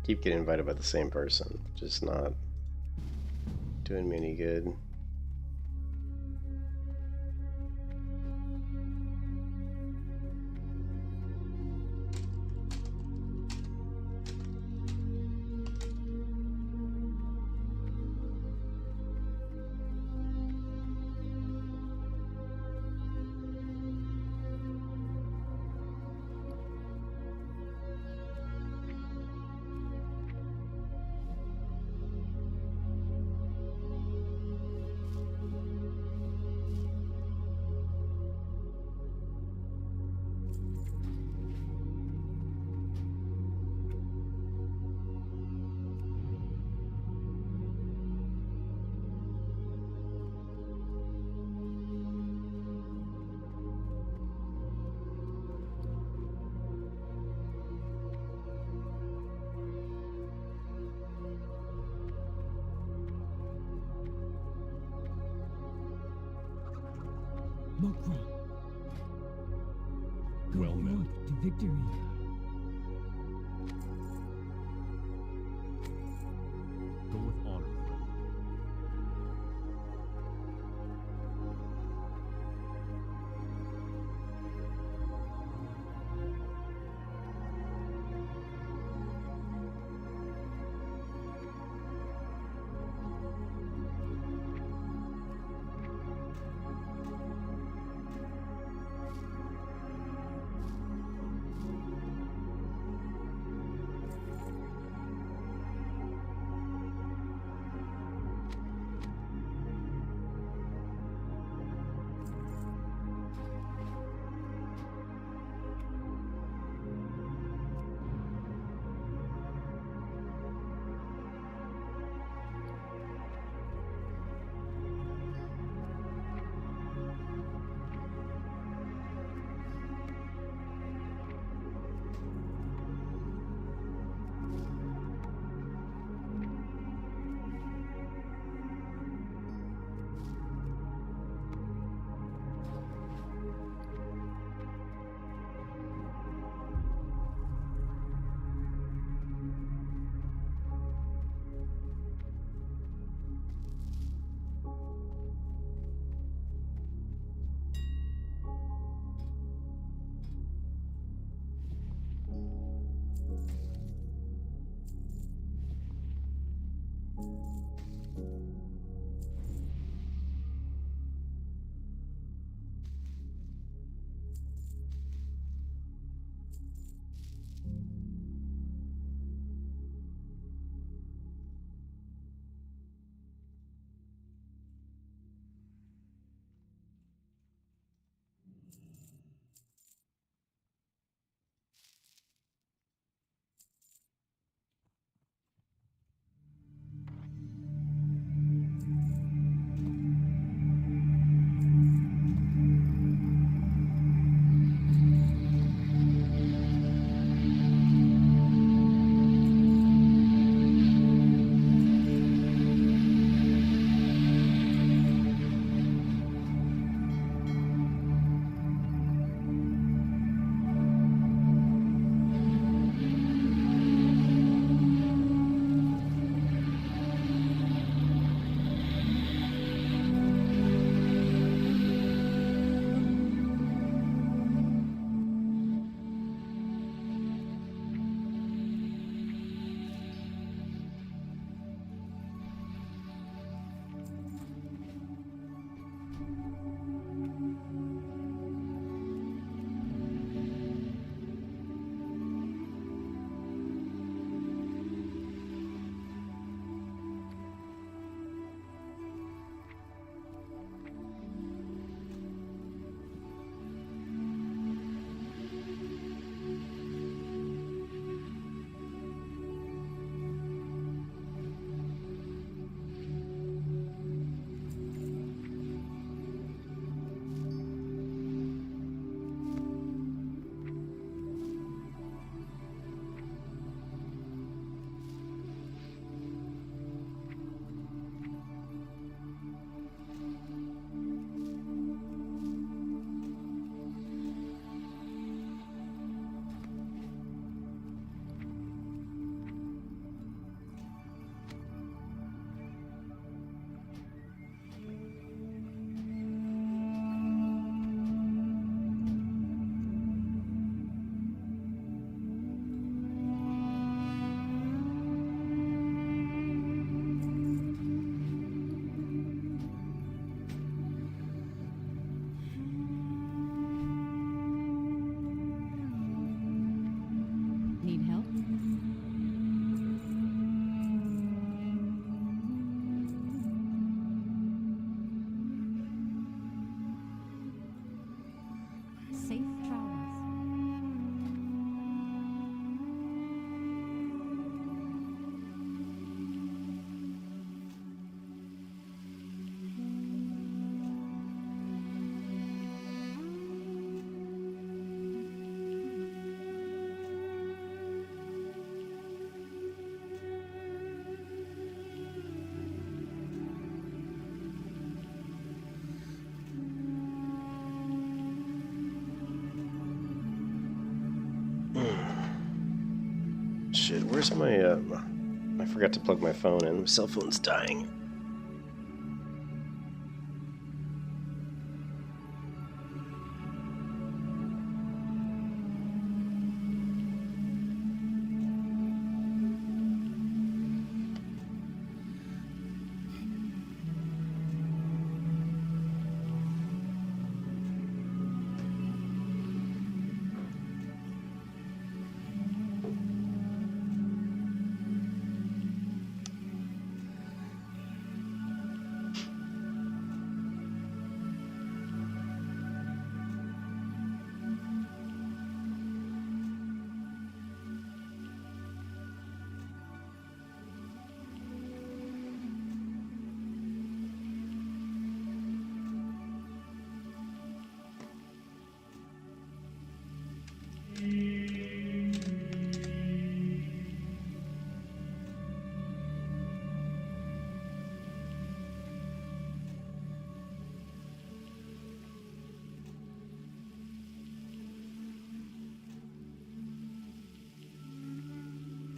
keep getting invited by the same person. Just not doing me any good. Mokra, Well met. to victory. Go with honor, friend. shit. Where's my, I forgot to plug my phone in. My cell phone's dying.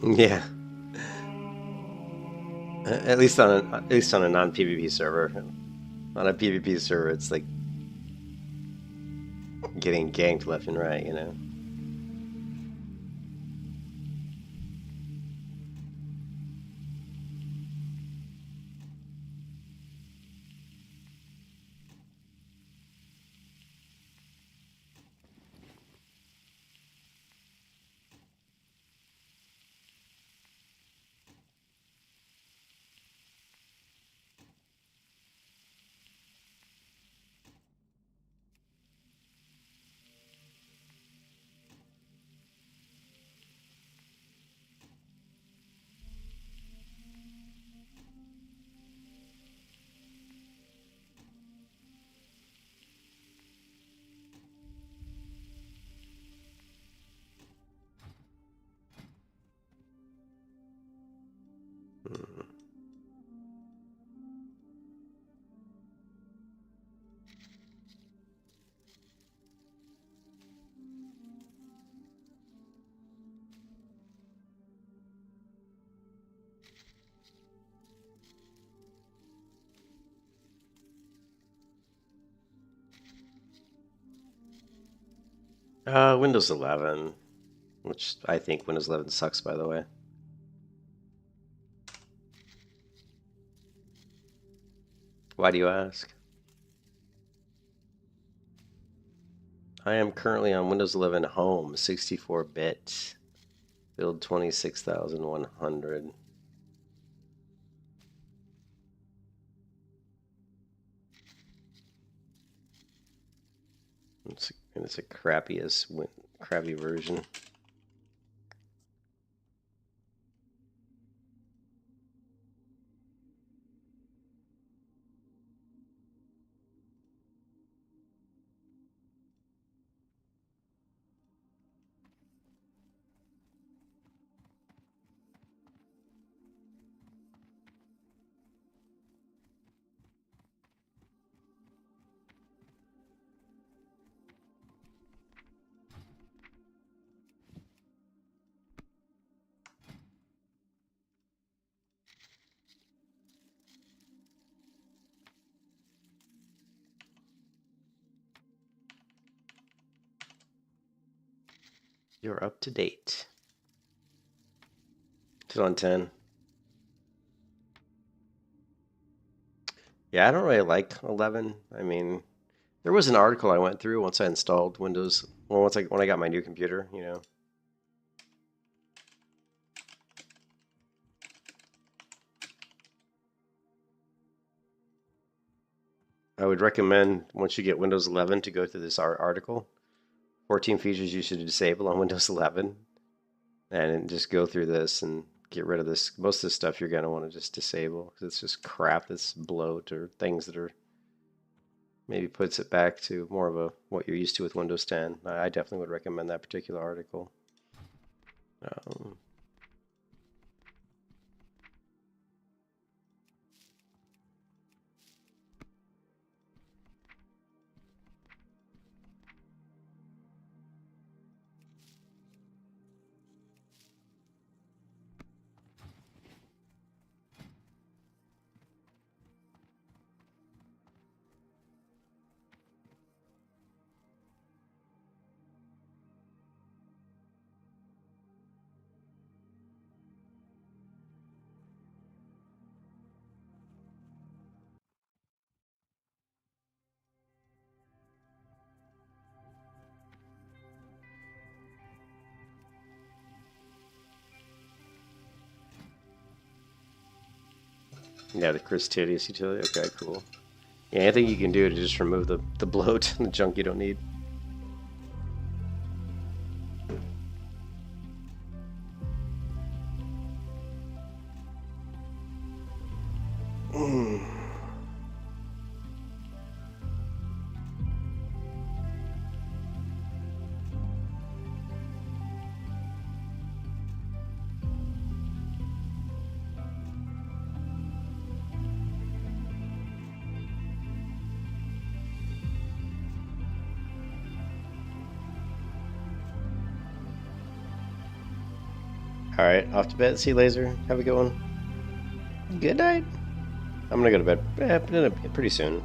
Yeah. At least on a non-PvP server. On a PvP server, it's like getting ganked left and right, you know. Windows 11, which I think Windows 11 sucks, by the way. Why do you ask? I am currently on Windows 11 Home, 64-bit, build 26,100. It's a crappy version. You're up to date. Still on 10. Yeah, I don't really like 11. I mean, there was an article I went through once I installed Windows. Well, when I got my new computer, you know. I would recommend once you get Windows 11 to go through this article. 14 features you should disable on Windows 11, and just go through this and get rid of this. Most of the stuff you're going to want to just disable because it's just crap that's bloat or things that are maybe puts it back to more of a what you're used to with Windows 10. I definitely would recommend that particular article. Yeah, the Christidius utility. Okay, cool. Yeah, anything you can do to just remove the bloat and the junk you don't need. Alright, off to bed. See you, Laser. Have a good one. Good night. I'm gonna go to bed pretty soon.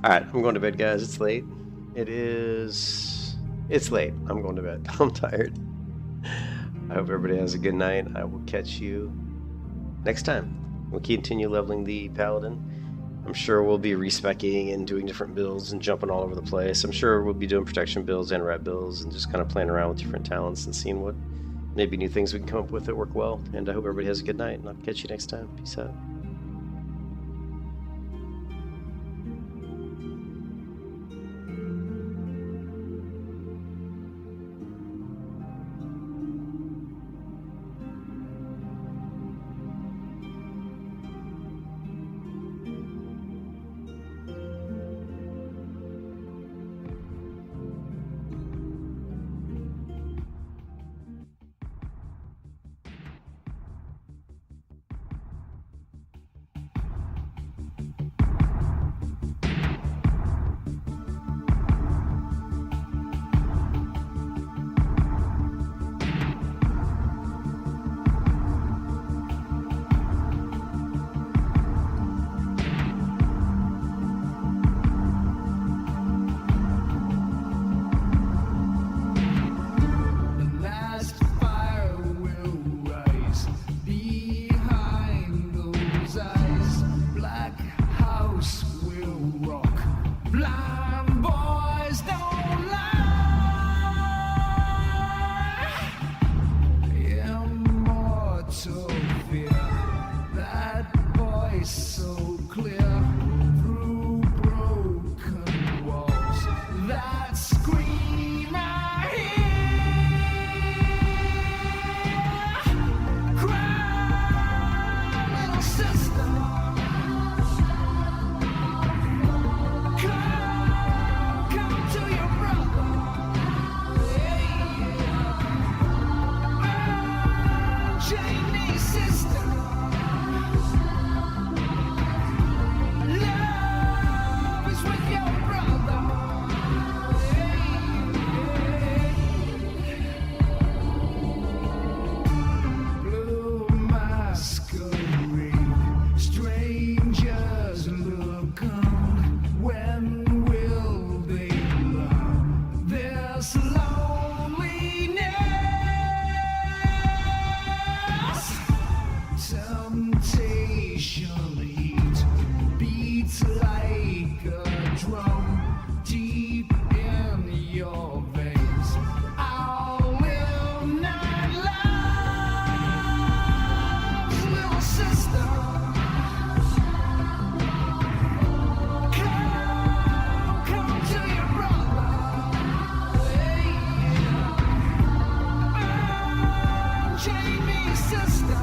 Alright, I'm going to bed, guys. It's late. It's late. I'm going to bed. I'm tired. I hope everybody has a good night. I will catch you next time. We'll continue leveling the Paladin. I'm sure we'll be respecking and doing different builds and jumping all over the place. I'm sure we'll be doing protection builds and rat builds and just kind of playing around with different talents and seeing what maybe new things we can come up with that work well. And I hope everybody has a good night, and I'll catch you next time. Peace out. The last fire will rise behind those eyes. Black house will rock. Blind boys don't lie. Immortal fear. That voice so clear through broken walls. That scream I hear. Cry, little sister. Come to your brother. Janie's sister. Love is with your brother. Blue masquerade, strangers look on. When will they learn this loneliness? Temptation heat beats like a drum deep in your veins. I will not love, little sister. Come to your brother. Jamie's sister.